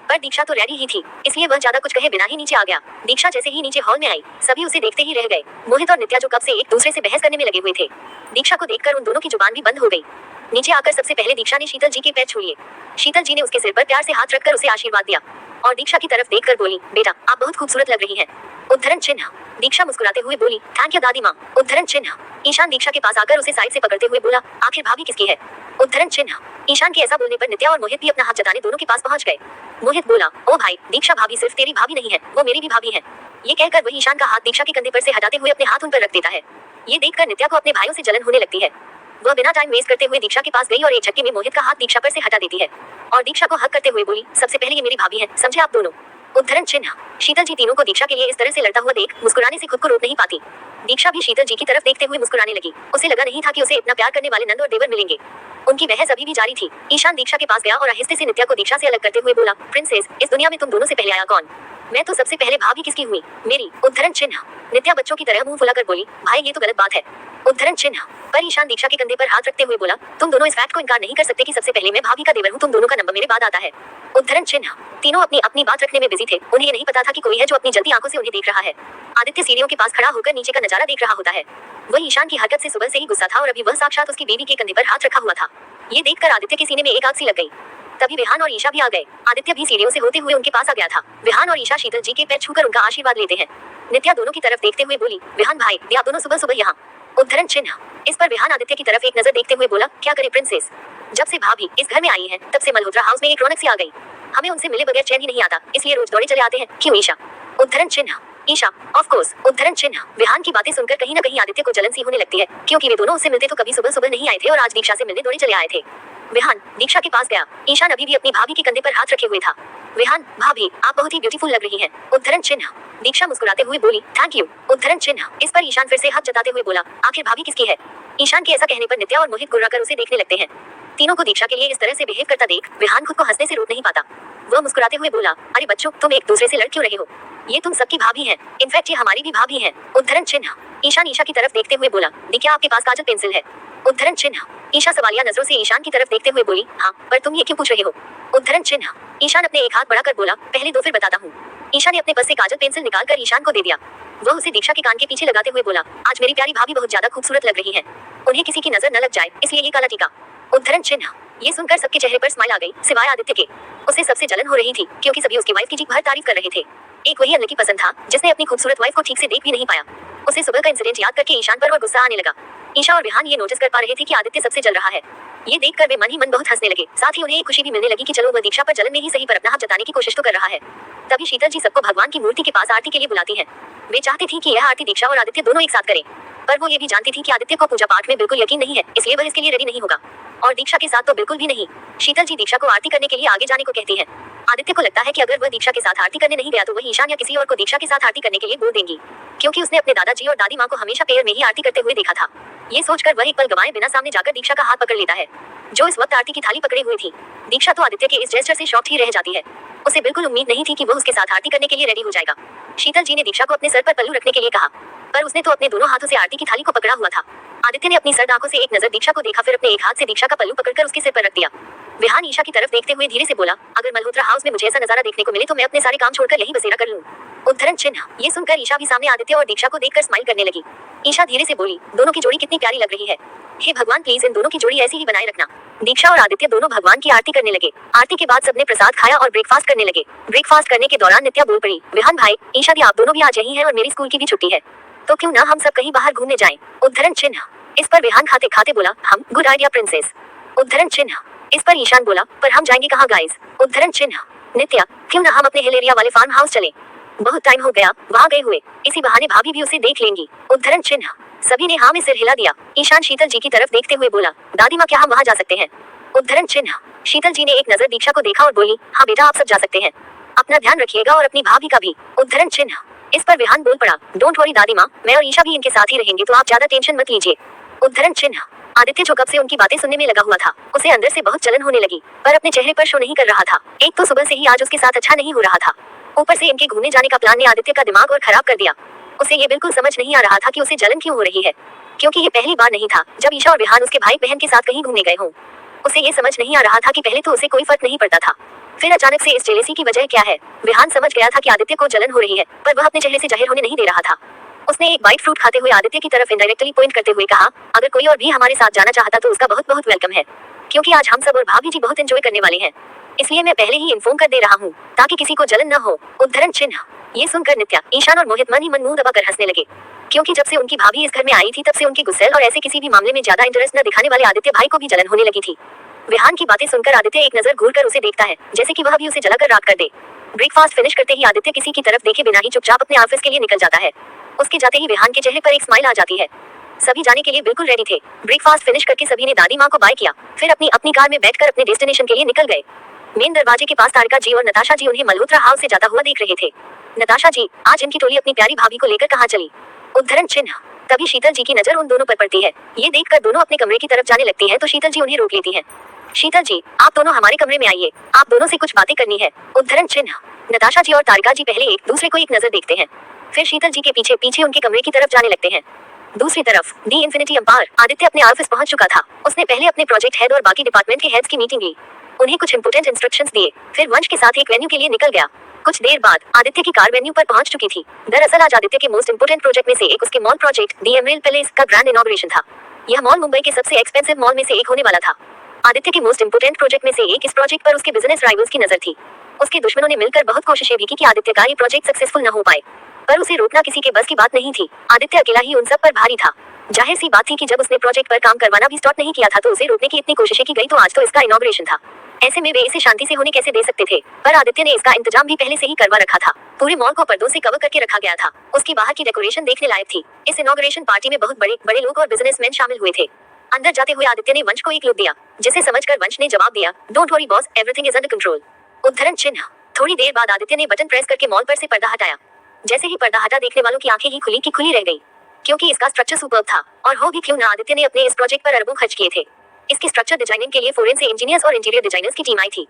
पर दीक्षा तो रेडी ही थी, इसलिए वह ज्यादा कुछ कहे बिना ही नीचे आ गया। दीक्षा जैसे ही नीचे हॉल में आई, सभी उसे देखते ही रह गए। मोहित और नित्या जो कब से एक दूसरे से बहस करने में लगे हुए थे, दीक्षा को देखकर उन दोनों की जुबान भी बंद हो गई। नीचे आकर सबसे पहले दीक्षा ने शीतल जी के पैर छू लिए। शीतल जी ने उसके सिर पर प्यार से हाथ रखकर उसे आशीर्वाद दिया और दीक्षा की तरफ देखकर बोली, बेटा आप बहुत खूबसूरत लग रही हैं। उद्धरण चिन्ह। दीक्षा मुस्कुराते हुए बोली, थैंक यू दादी माँ। उद्धरण चिन्ह। ईशान दीक्षा के पास आकर उसे साइड से पकड़ते हुए बोला, आखिर भाभी किसकी है। उद्धरण चिन्ह। ईशान के ऐसा बोलने पर नित्या और मोहित भी अपना हाथ जताने दोनों के पास पहुंच गए। मोहित बोला, ओ भाई, दीक्षा भाभी सिर्फ तेरी भाभी नहीं है, वो मेरी भी भाभी है। ये कहकर वह ईशान का हाथ दीक्षा के कंधे पर से हटाते हुए अपने हाथ उन पर रख देता है। ये देखकर नित्या को अपने भाइयों से जलन होने लगती है। वह बिना टाइम वेस्ट करते हुए दीक्षा के पास गई और एक झटके में मोहित का हाथ दीक्षा पर से हटा देती है और दीक्षा को हक करते हुए बोली, सबसे पहले ये मेरी भाभी है, समझे आप दोनों। उद्धरण चिन्ह। शीतल जी तीनों को दीक्षा के लिए इस तरह से लड़ता हुआ देख मुस्कुराने से खुद को रोक नहीं पाती। दीक्षा भी शीतल जी की तरफ देखते हुए मुस्कुराने लगी। उसे लगा नहीं था कि उसे इतना प्यार करने वाले नंद और देवर मिलेंगे। उनकी बहस अभी भी जारी थी। ईशान दीक्षा के पास गया और आहिस्ते से नित्या को दीक्षा से अलग करते हुए बोला, प्रिंसेस, इस दुनिया में तुम दोनों से पहले आया कौन। मैं तो सबसे पहले भाभी किसकी हुई, मेरी। उद्धरण चिन्ह। नित्या बच्चों की तरह मुंह फुलाकर बोली, भाई ये तो गलत बात है। उद्धरण चिन्ह। पर ईशान दीक्षा के कंधे पर हाथ रखते हुए बोला, तुम दोनों इस फैक्ट को इनकार नहीं कर सकते कि सबसे पहले मैं भाभी का देवर हूँ, तुम दोनों का नंबर मेरे बाद आता है। उद्धरण चिन्ह। तीनों अपनी अपनी बात रखने में बिजी थे। उन्हें ये नहीं पता था कि कोई है जो अपनी जलती आंखों से उन्हें देख रहा है। आदित्य सीढ़ियों के पास खड़ा होकर नीचे का नजारा देख रहा होता है। वह ईशान की हरकत से सुबह से ही गुस्सा था और अभी वह साक्षात उसकी बीवी के कंधे पर हाथ रखा हुआ था। ये देखकर आदित्य के सीने में एक आग सी लग गई। तभी विहान और ईशा भी आ गए। आदित्य भी सीढ़ियों से होते हुए उनके पास आ गया था। विहान और ईशा शीतल जी के पैर छूकर उनका आशीर्वाद लेते हैं। नित्या दोनों की तरफ देखते हुए बोली, विहान भाई, ये आप दोनों सुबह सुबह यहाँ। उद्धरण चिन्ह। इस पर विहान आदित्य की तरफ एक नजर देखते हुए बोला, क्या करे प्रिंसेस, जब से भाभी इस घर में आई है तब से मल्होत्रा हाउस में एक रौनक सी आ गई। हमें उनसे मिले बगैर चैन ही नहीं आता, इसलिए रोज दौड़े चले आते हैं, क्यों ईशा। उद्धरण चिन्ह। Isha, of course. उद्धरण चिन्ह। विहान की बातें सुनकर कहीं न कहीं आदित्य को जलन सी होने लगती है, क्योंकि वे दोनों उससे मिलते तो कभी सुबह सुबह नहीं आए थे और आज दीक्षा से मिलने दौड़े चले आए थे। विहान दीक्षा के पास गया। ईशान अभी भी अपनी भाभी के कंधे पर हाथ रखे हुए था। विहान, भाभी आप बहुत ही ब्यूटीफुल लग रही हैं। उद्धरण चिन्ह। दीक्षा मुस्कुराते हुए बोली, थैंक यू। उद्धरण चिन्ह। इस पर ईशान फिर से हाथ जताते हुए बोला, आखिर भाभी किसकी है। ईशान के ऐसा कहने पर नित्या और मोहित गुर्राकर उसे देखने लगते हैं। तीनों को दीक्षा के लिए इस तरह से बिहेव करता देख विहान खुद को हंसने से रोक नहीं पाता। वह मुस्कुराते हुए बोला, अरे बच्चों, तुम एक दूसरे से लड़ क्यों रहे हो, ये तुम सबकी भाभी हैं, इनफैक्ट ये हमारी भी भाभी हैं। उद्धरण चिन्ह। ईशान ईशा की तरफ देखते हुए बोला, दी क्या आपके पास काजल पेंसिल है। उद्धरण चिन्ह। ईशा सवालिया नजरों से ईशान की तरफ देखते हुए बोली, हाँ, पर तुम ये क्यों पूछ रहे हो। उद्धरण चिन्ह। ईशान अपने एक हाथ बढ़ाकर बोला, पहले दो फिर बताता हूँ। ईशा ने अपने पर्स से काजल पेंसिल निकालकर ईशान को दे दिया। वह उसे दीक्षा के कान के पीछे लगाते हुए बोला, आज मेरी प्यारी भाभी बहुत ज्यादा खूबसूरत लग रही है, उन्हें किसी की नजर न लग जाए इसलिए ये काला टीका। उद्धरण चिन्ह। ये सुनकर सबके चेहरे पर स्माइल आ गई, सिवाय आदित्य के। उसे सबसे जलन हो रही थी, क्योंकि सभी उसकी वाइफ की जी भर तारीफ कर रहे थे। एक वही अनलकी पसंद था जिसने अपनी खूबसूरत वाइफ को ठीक से देख भी नहीं पाया। उसे सुबह का इंसिडेंट याद करके ईशान पर और गुस्सा आने लगा। ईशा और विहान ये नोटिस कर पा रहे थे कि आदित्य सबसे जल रहा है। ये देखकर वे मन ही मन बहुत हंसने लगे। साथ ही उन्हें एक खुशी भी मिलने लगी कि चलो वह दीक्षा पर जलन में ही सही पर अपना हक जताने की कोशिश तो कर रहा है। तभी शीतल जी सबको भगवान की मूर्ति के पास आरती के लिए बुलाती है। वे चाहती थी कि यह आरती दीक्षा और आदित्य दोनों एक साथ करें, पर वो ये भी जानती थी कि आदित्य को पूजा पाठ में बिल्कुल यकीन नहीं है, इसलिए वह इसके लिए रेडी नहीं होगा। और दीक्षा के साथ तो बिल्कुल भी नहीं। शीतल जी दीक्षा को आरती करने के लिए आगे जाने को कहती है। आदित्य को लगता है कि अगर वह दीक्षा के साथ आरती करने नहीं गया तो वह ईशान या किसी और को दीक्षा के साथ आरती करने के लिए बोल देंगी, क्योंकि उसने अपने दादाजी और दादी माँ को हमेशा पैर में ही आरती करते हुए देखा था। ये सोचकर वह एक पल गवाए बिना सामने जाकर दीक्षा का हाथ पकड़ लेता है, जो इस वक्त आरती की थाली पकड़े हुई थी। दीक्षा तो आदित्य के इस जेस्चर से शॉक्ड ही रह जाती है। उसे बिल्कुल उम्मीद नहीं थी कि वह उसके साथ आरती करने के लिए रेडी हो जाएगा। शीतल जी ने दीक्षा को अपने सर पर पल्लू रखने के लिए कहा, पर उसने तो अपने दोनों हाथों से आरती की थाली को पकड़ा हुआ था। आदित्य ने अपनी सर्द आंखों से एक नजर दीक्षा को देखा, फिर अपने एक हाथ से दीक्षा का पल्लू पकड़कर उसके सिर पर रख दिया। विहान ईशा की तरफ देखते हुए धीरे से बोला, अगर मल्होत्रा हाउस में मुझे ऐसा नजारा देखने को मिले तो मैं अपने सारे काम छोड़कर यही बसेरा कर लूं। उद्धरण चिन्ह। ये सुनकर ईशा भी सामने आदित्य और दीक्षा को देखकर स्माइल करने लगी। ईशा धीरे से बोली, दोनों की जोड़ी कितनी प्यारी लग रही है। हे भगवान, प्लीज इन दोनों की जोड़ी ऐसी ही बनाए रखना। दीक्षा और आदित्य दोनों भगवान की आरती करने लगे। आरती के बाद सबने प्रसाद खाया और ब्रेकफास्ट करने लगे। ब्रेकफास्ट करने के दौरान नित्या बोल पड़ी, विहान भाई, ईशा दी आप दोनों भी आज यही हैं और मेरी स्कूल की भी छुट्टी है, तो क्यों ना हम सब कहीं बाहर घूमने जाएं। उद्धरण चिन्ह। इस पर विहान खाते खाते बोला, हम गुड आइडिया प्रिंसेस। उद्धरण चिन्ह। इस पर ईशान बोला, पर हम जाएंगे कहाँ गाइस। उद्धरण चिन्ह। नित्या, क्यों ना हम अपने हिल एरिया वाले फार्म हाउस चलें, बहुत टाइम हो गया वहाँ गए हुए, इसी बहाने भाभी भी उसे देख लेंगी। उद्धरण चिन्ह। सभी ने हाँ में सिर हिला दिया। ईशान शीतल जी की तरफ देखते हुए बोला, दादी माँ क्या हम वहाँ जा सकते हैं। उद्धरण चिन्ह। शीतल जी ने एक नजर दीक्षा को देखा और बोली, हाँ बेटा आप सब जा सकते हैं, अपना ध्यान रखिएगा और अपनी भाभी का भी। उद्धरण चिन्ह। इस पर विहान बोल पड़ा, डोंट वरी दादी माँ, मैं और ईशा भी इनके साथ ही रहेंगे, तो आप ज्यादा टेंशन मत लीजिए। उद्धरण चिन्ह। आदित्य जो कब से उनकी बातें सुनने में लगा हुआ था, उसे अंदर से बहुत जलन होने लगी, पर अपने चेहरे पर शो नहीं कर रहा था। एक तो सुबह से ही आज उसके साथ अच्छा नहीं हो रहा था, ऊपर से इनके घूमने जाने का प्लान ने आदित्य का दिमाग और खराब कर दिया। उसे ये बिल्कुल समझ नहीं आ रहा था कि उसे जलन क्यों हो रही है, क्योंकि ये पहली बार नहीं था जब ईशा और विहान उसके भाई बहन के साथ कहीं घूमने गए हों। उसे ये समझ नहीं आ रहा था कि पहले तो उसे कोई फर्क नहीं पड़ता था, फिर अचानक से इस जेलेसी की वजह क्या है। विहान समझ गया था कि आदित्य को जलन हो रही है, पर वह अपने चेहरे से जाहिर होने नहीं दे रहा था। उसने एक बाइट फ्रूट खाते हुए आदित्य की तरफ इनडायरेक्टली पॉइंट करते हुए कहा, अगर कोई और भी हमारे साथ जाना चाहता तो उसका बहुत बहुत वेलकम है, क्योंकि आज हम सब और भाभी जी बहुत एंजॉय करने वाले हैं, इसलिए मैं पहले ही इन्फॉर्म कर दे रहा हूँ ताकि किसी को जलन न हो। उद्धरण चिन्ह। ये सुनकर नित्या, ईशान और मोहित मन ही मन मुंह दबाकर हंसने लगे, क्योंकि जब से उनकी भाभी इस घर में आई थी तब से उनके गुस्सेल और ऐसे किसी भी मामले में ज्यादा इंटरेस्ट न दिखाने वाले आदित्य भाई को भी जलन होने लगी थी। विहान की बातें सुनकर आदित्य एक नजर घूरकर उसे देखता है, जैसे कि वह भी उसे जलाकर राख कर दे। ब्रेकफास्ट फिनिश करते ही आदित्य किसी की तरफ देखे बिना ही चुपचाप अपने ऑफिस के लिए निकल जाता है। उसके जाते ही विहान के चेहरे पर एक स्माइल आ जाती है। सभी जाने के लिए बिल्कुल रेडी थे। ब्रेकफास्ट फिनिश करके सभी ने दादी माँ को बाय किया, फिर अपनी अपनी कार में बैठकर अपने डेस्टिनेशन के लिए निकल गए। मेन दरवाजे के पास तारिका जी और नताशा जी उन्हें मल्होत्रा हाउस से जाता हुआ देख रहे थे। नताशा जी, आज इनकी टोली अपनी प्यारी भाभी को लेकर कहाँ चली। उद्धरण चिन्ह। तभी शीतल जी की नजर उन दोनों पर पड़ती है। ये देखकर दोनों अपने कमरे की तरफ जाने लगती है तो शीतल जी उन्हें रोक लेती है। शीतल जी, आप दोनों हमारे कमरे में आइए, आप दोनों से कुछ बातें करनी है। उद्धरण चिन्ह। नताशा जी और तारिका जी पहले एक दूसरे को एक नजर देखते हैं, फिर शीतल जी के पीछे पीछे उनके कमरे की तरफ जाने लगते हैं। दूसरी तरफ दी इन्फिनिटी एम्पायर आदित्य अपने ऑफिस पहुंच चुका था। उसने पहले अपने प्रोजेक्ट हेड और बाकी डिपार्टमेंट के हेड्स की मीटिंग ली, उन्हें कुछ इंपोर्टेंट इंस्ट्रक्शंस दिए, फिर वंश के साथ एक वेन्यू के लिए निकल गया। कुछ देर बाद आदित्य की कार वेन्यू पर पहुंच चुकी थी। दरअसल आज आदित्य के मोस्ट इंपोर्टेंट प्रोजेक्ट में से एक उसके मॉल प्रोजेक्ट दी एमरेल्ड पैलेस का ग्रैंड इनॉग्रेशन था। यह मॉल मुंबई के सबसे एक्सपेंसिव मॉल में से एक होने वाला था। आदित्य के मोस्ट इंपोर्टेंट प्रोजेक्ट में से एक इस प्रोजेक्ट पर उसके बिजनेस राइवल्स की नजर थी। उसके दुश्मनों ने मिलकर बहुत कोशिशें भी की कि आदित्य का ये प्रोजेक्ट सक्सेसफुल न हो पाए, पर उसे रोकना किसी के बस की बात नहीं थी। आदित्य अकेला ही उन सब पर भारी था। जाहिर सी बात थी कि जब उसने प्रोजेक्ट पर काम करवाना भी स्टार्ट नहीं किया था तो उसे रोकने की इतनी कोशिशें की गई, तो आज तो इसका इनॉग्रेशन था। ऐसे में वे इसे शांति से होने कैसे दे सकते थे, पर आदित्य ने इसका इंतजाम भी पहले से ही करवा रखा था। पूरे मॉल को पर्दों से कवर करके रखा गया था। उसकी बाहर की डेकोरेशन देखने लायक थी। इस इनॉग्रेशन पार्टी में बहुत बड़े बड़े लोग और बिजनेसमैन शामिल हुए थे। अंदर जाते हुए आदित्य ने वंश को एक लुक दिया, जिसे समझकर वंश ने जवाब दिया, don't worry boss, everything is under control. उद्धरण चिन्ह। थोड़ी देर बाद आदित्य ने बटन प्रेस करके मॉल पर से पर्दा हटाया। जैसे ही पर्दा हटा देखने वालों की आंखें ही खुली की खुली रह गई, क्योंकि इसका स्ट्रक्चर सुपर्ब था। और हो भी क्यों ना, आदित्य ने अपने इस प्रोजेक्ट पर अरबों खर्च किए थे। इसकी स्ट्रक्चर डिजाइनिंग के लिए फॉरेन से इंजीनियर्स और इंटीरियर डिजाइनर्स की टीम आई थी।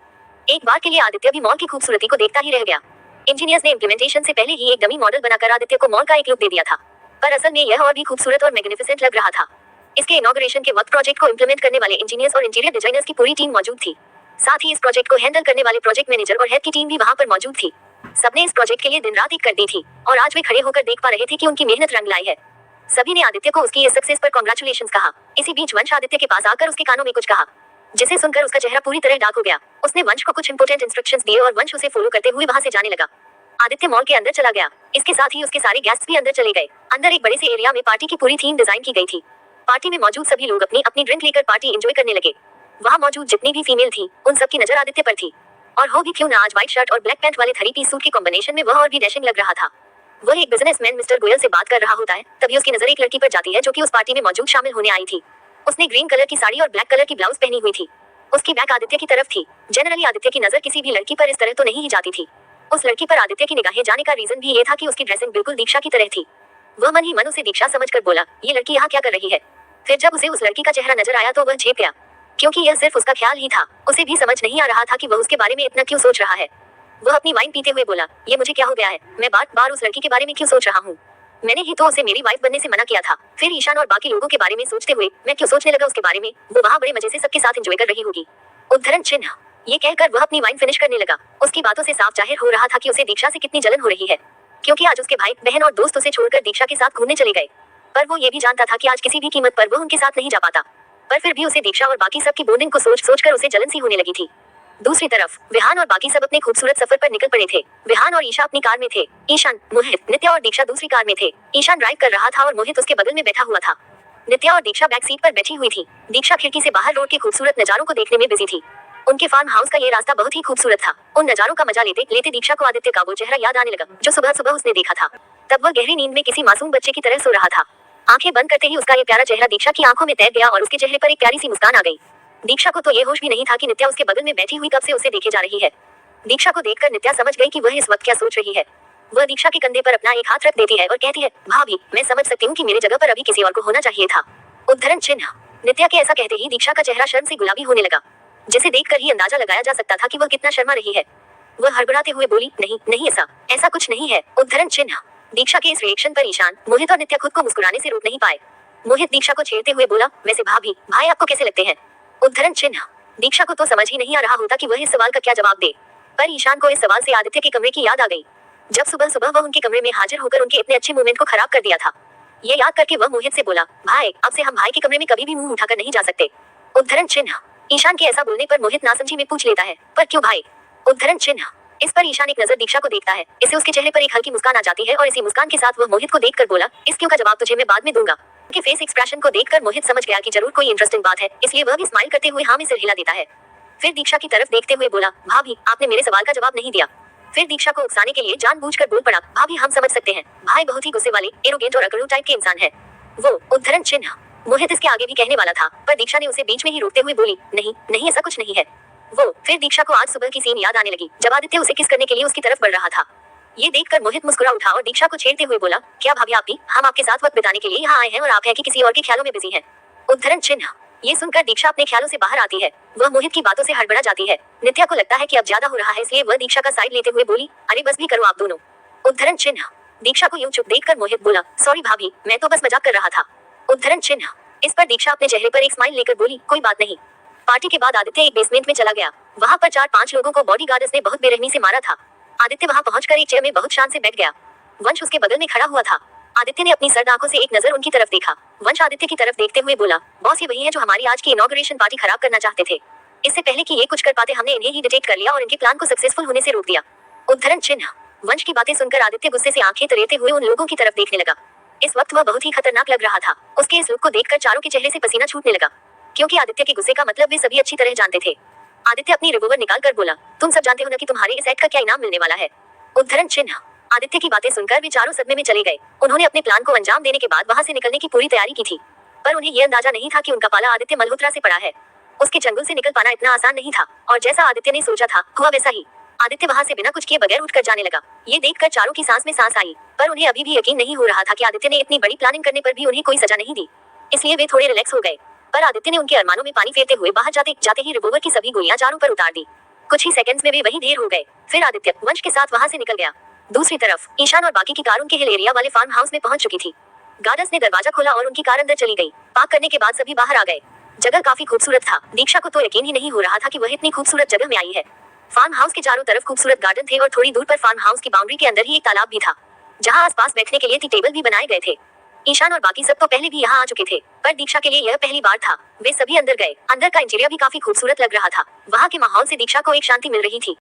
एक बार के लिए आदित्य भी मॉल की खूबसूरती को देखता ही रह गया। इंजीनियर्स ने इम्प्लीमेंटेशन से पहले ही एक डमी मॉडल बनाकर आदित्य को मॉल का एक लुक दे दिया था, पर असल में यह और भी खूबसूरत और मैग्निफिसेंट लग रहा था। इसके इनॉग्रेशन के वक्त प्रोजेक्ट को इम्प्लीमेंट करने वाले इंजीनियर्स और इंटीरियर डिजाइनर्स की पूरी टीम मौजूद थी। साथ ही इस प्रोजेक्ट को हैंडल करने वाले प्रोजेक्ट मैनेजर और हेड की टीम भी वहां पर मौजूद थी। सबने इस प्रोजेक्ट के लिए दिन रात एक कर दी थी और आज वे खड़े होकर देख पा रहे थे कि उनकी मेहनत रंग लाई है। सभी ने आदित्य को उसकी इस सक्सेस पर कांग्रेचुलेशंस कहा। इसी बीच वंश आदित्य के पास आकर उसके कानों में कुछ कहा, जिसे सुनकर उसका चेहरा पूरी तरह डार्क हो गया। उसने वंश को कुछ इंपोर्टेंट इंस्ट्रक्शंस दिए और वंश उसे फॉलो करते हुए वहां से जाने लगा। आदित्य मॉल के अंदर चला गया। इसके साथ ही उसके सारे गेस्ट्स भी अंदर चले गए। अंदर एक बड़े से एरिया में पार्टी की पूरी थीम डिजाइन की गई थी। पार्टी में मौजूद सभी लोग अपनी अपनी ड्रिंक लेकर पार्टी एंजॉय करने लगे। वहाँ मौजूद जितनी भी फीमेल थी उन सबकी नजर आदित्य पर थी। और हो भी क्यों ना, आज व्हाइट शर्ट और ब्लैक पैंट वाले 3 पीस सूट के कॉम्बिनेशन में वह और भी डैशिंग लग रहा था। वह एक बिजनेसमैन मिस्टर गोयल से बात कर रहा होता है, तभी उसकी नजर एक लड़की पर जाती है जो कि उस पार्टी में मौजूद शामिल होने आई थी। उसने ग्रीन कलर की साड़ी और ब्लैक कलर की ब्लाउज पहनी हुई थी। उसकी बैक आदित्य की तरफ थी। जनरली आदित्य की नजर किसी भी लड़की पर इस तरह तो नहीं ही जाती थी। उस लड़की पर आदित्य की निगाहें जाने का रीजन भी ये था कि उसकी ड्रेसिंग बिल्कुल दीक्षा की तरह थी। वह मन ही मन उसे दीक्षा समझकर बोला, ये लड़की यहाँ क्या कर रही है। फिर जब उसे उस लड़की का चेहरा नजर आया तो वह झेप गया, क्योंकि यह सिर्फ उसका ख्याल ही था। उसे भी समझ नहीं आ रहा था कि वह उसके बारे में इतना क्यों सोच रहा है। वह अपनी वाइन पीते हुए बोला, ये मुझे क्या हो गया है, मैं बार बार उस लड़की के बारे में क्यों सोच रहा हूँ। मैंने ही तो उसे मेरी वाइफ बनने से मना किया था। फिर ईशान और बाकी लोगों के बारे में सोचते हुए मैं क्यों सोचने लगा उसके बारे में। वो वहाँ बड़े मजे से सबके साथ एंजॉय कर रही होगी। उद्धरण चिन्ह। ये कहकर वह अपनी वाइन फिनिश करने लगा। उसकी बातों से साफ जाहिर हो रहा था कि उसे दीक्षा से कितनी जलन हो रही है, क्योंकि आज उसके भाई बहन और दोस्त उसे छोड़कर दीक्षा के साथ घूमने चले गए। पर वो ये भी जानता था कि आज किसी भी कीमत पर वो उनके साथ नहीं जा पाता। पर फिर भी उसे दीक्षा और बाकी सब की बॉन्डिंग को सोच कर उसे जलन सी होने लगी थी। दूसरी तरफ विहान और बाकी सब अपने खूबसूरत सफर पर निकल पड़े थे। विहान और ईशा अपनी कार में थे। ईशान, मोहित, नित्या और दीक्षा दूसरी कार में थे। ईशान ड्राइव कर रहा था और मोहित उसके बगल में बैठा हुआ था। नित्या और दीक्षा बैक सीट पर बैठी हुई थी। दीक्षा खिड़की से बाहर रोड के खूबसूरत नजारों को देखने में बिजी थी। उनके फार्म हाउस का ये रास्ता बहुत ही खूबसूरत था। उन नजारों का मजा लेते लेते दीक्षा को आदित्य का वो चेहरा याद आने लगा जो सुबह सुबह उसने देखा था। तब वह गहरी नींद में किसी मासूम बच्चे की तरह सो रहा था। आंखें बंद करते ही उसका ये प्यारा चेहरा दीक्षा की आंखों में तैर गया और उसके चेहरे पर एक प्यारी सी मुस्कान आ गई। दीक्षा को तो ये होश भी नहीं था कि नित्या उसके बगल में बैठी हुई कब से उसे देखे जा रही है। दीक्षा को देखकर नित्या समझ गई कि वह इस वक्त क्या सोच रही है। वह दीक्षा के कंधे पर अपना एक हाथ रख देती है और कहती है, भाभी, मैं समझ सकती हूँ कि मेरी जगह पर अभी किसी और को होना चाहिए था। उद्धरण चिन्ह। नित्या के ऐसा कहते ही दीक्षा का चेहरा शर्म से गुलाबी होने लगा, जिसे देखकर ही अंदाजा लगाया जा सकता था कि वह कितना शर्मा रही है। वह हड़बड़ाते हुए बोली, नहीं नहीं, ऐसा कुछ नहीं है। उद्धरण चिन्ह। दीक्षा के इस रिएक्शन पर ईशान, मोहित और नित्या खुद को मुस्कुराने से रोक नहीं पाए। मोहित दीक्षा को छेड़ते हुए बोला, वैसे भाभी, भाई आपको कैसे लगते हैं। उद्धरण चिन्ह। दीक्षा को तो समझ ही नहीं आ रहा होता कि वह इस सवाल का क्या जवाब दे। पर ईशान को इस सवाल से आदित्य के कमरे की याद आ गई, जब सुबह सुबह वह उनके कमरे में हाजिर होकर उनके इतने अच्छे मोमेंट को खराब कर दिया था। ये याद करके वह मोहित से बोला, भाई, अब से हम भाई के कमरे में कभी भी मुंह उठाकर नहीं जा सकते। उद्धरण चिन्ह। ईशान के ऐसा बोलने पर मोहित नासमझी में पूछ लेता है, पर क्यों भाई। उद्धरण चिन्ह। इस पर ईशान एक नजर दीक्षा को देखता है। इसे उसके चेहरे पर एक हल्की मुस्कान आ जाती है और इसी मुस्कान के साथ वह मोहित को देखकर बोला, इस क्यों का जवाब तुझे मैं बाद में दूंगा। उनके फेस एक्सप्रेशन को देखकर मोहित समझ गया कि जरूर कोई इंटरेस्टिंग बात है, इसलिए वह भी स्माइल करते हुए हाँ में सिर हिला देता है। फिर दीक्षा की तरफ देखते हुए बोला, भाभी, आपने मेरे सवाल का जवाब नहीं दिया। फिर दीक्षा को उकसाने के लिए जानबूझकर बोल पड़ा, भाभी, हम समझ सकते हैं, भाई बहुत ही गुस्से वाले, एरोगेंट और अकड़ू टाइप के इंसान है वो। उद्धरण चिन्ह। मोहित इसके आगे भी कहने वाला था, पर दीक्षा ने उसे बीच में ही रोकते हुए बोली, नहीं नहीं, ऐसा कुछ नहीं है वो। फिर दीक्षा को आज सुबह की सीन याद आने लगी जब आदित्य उसे किस करने के लिए उसकी तरफ बढ़ रहा था। ये देखकर मोहित मुस्कुरा उठा और दीक्षा को छेड़ते हुए बोला, क्या भाभी, आप भी, हम आपके साथ वक्त बिताने के लिए यहाँ आए हैं और आप हैं कि किसी और के ख्यालों में बिजी हैं। उद्धरण चिन्ह। ये सुनकर दीक्षा अपने ख्यालों से बाहर आती है। वह मोहित की बातों से हड़बड़ा जाती है। नित्या को लगता है कि अब ज्यादा हो रहा है, इसलिए वह दीक्षा का साइड लेते हुए बोली, अरे बस भी करो आप दोनों। उद्धरण चिन्ह। दीक्षा को यूं चुप देखकर मोहित बोला, सॉरी भाभी, मैं तो बस मजाक कर रहा था। उद्धरण चिन्ह। इस पर दीक्षा अपने चेहरे पर एक स्माइल लेकर बोली, कोई बात नहीं। पार्टी के बाद आदित्य एक बेसमेंट में चला गया। वहाँ पर 4-5 लोगों को बॉडीगार्ड्स ने बहुत बेरहमी से मारा था। आदित्य वहाँ पहुंचकर एक चेयर में बहुत शान से बैठ गया। वंश उसके बगल में खड़ा हुआ था। आदित्य ने अपनी सर्द आंखों से एक नजर उनकी तरफ देखा। वंश आदित्य की तरफ देखते हुए बोला, बॉस, ये वही है जो हमारी आज की इनॉग्रेशन पार्टी खराब करना चाहते थे। इससे पहले कि ये कुछ कर पाते हमने इन्हें ही डिटेक्ट कर लिया और इनके प्लान को सक्सेसफुल होने से रोक दिया। उद्धरण चिन्ह। वंश की बातें सुनकर आदित्य गुस्से से आंखें तरेते हुए उन लोगों की तरफ देखने लगा। इस वक्त वह बहुत ही खतरनाक लग रहा था। उसके इस लुक को देखकर चारों के चेहरे से पसीना छूटने लगा, क्योंकि आदित्य के गुस्से का मतलब वे सभी अच्छी तरह जानते थे। आदित्य अपनी रिवॉल्वर निकाल कर बोला, तुम सब जानते हो ना कि तुम्हारे इस एक्ट का क्या इनाम मिलने वाला है। उद्धरण चिन्ह। आदित्य की बातें सुनकर वे चारों सदमे में चले गए। उन्होंने अपने प्लान को अंजाम देने के बाद वहां से निकलने की पूरी तैयारी की थी, पर उन्हें यह अंदाजा नहीं था कि उनका पाला आदित्य मल्होत्रा से पड़ा है। उसके चंगुल से निकल पाना इतना आसान नहीं था, और जैसा आदित्य ने सोचा था हुआ वैसा ही। आदित्य वहां से बिना कुछ किए बगैर उठकर जाने लगा। ये देखकर चारों की सांस में सांस आई, पर उन्हें अभी भी यकीन नहीं हो रहा था कि आदित्य ने इतनी बड़ी प्लानिंग करने पर भी उन्हें कोई सजा नहीं दी, इसलिए वे थोड़े रिलैक्स हो गए। पर आदित्य ने उनके अरमानों में पानी फेरते हुए बाहर जाते ही रिवॉल्वर की सभी गोलियां चारों पर उतार दी। कुछ ही सेकंड्स में वे वहीं ढेर हो गए। फिर आदित्य वंश के साथ वहां से निकल गया। दूसरी तरफ ईशान और बाकी की कार उनके हिल एरिया वाले फार्म हाउस में पहुंच चुकी थी। गार्डर्स ने दरवाजा खोला और उनकी कार अंदर चली गई। पार्क करने के बाद सभी बाहर आ गए। जगह काफी खूबसूरत था। दीक्षा को तो यकीन ही नहीं हो रहा था कि वह इतनी खूबसूरत जगह में आई है। फार्म हाउस के चारों तरफ खूबसूरत गार्डन थे और थोड़ी दूर पर फार्म हाउस की बाउंड्री के अंदर ही एक तालाब भी था, जहाँ आसपास बैठने के लिए टेबल भी बनाए गए थे। ईशान और बाकी सब तो पहले भी यहाँ आ चुके थे, पर दीक्षा के लिए यह पहली बार था। वे सभी अंदर गए। अंदर का इंटीरियर भी काफी खूबसूरत लग रहा था। वहाँ के माहौल से दीक्षा को एक शांति मिल रही थी।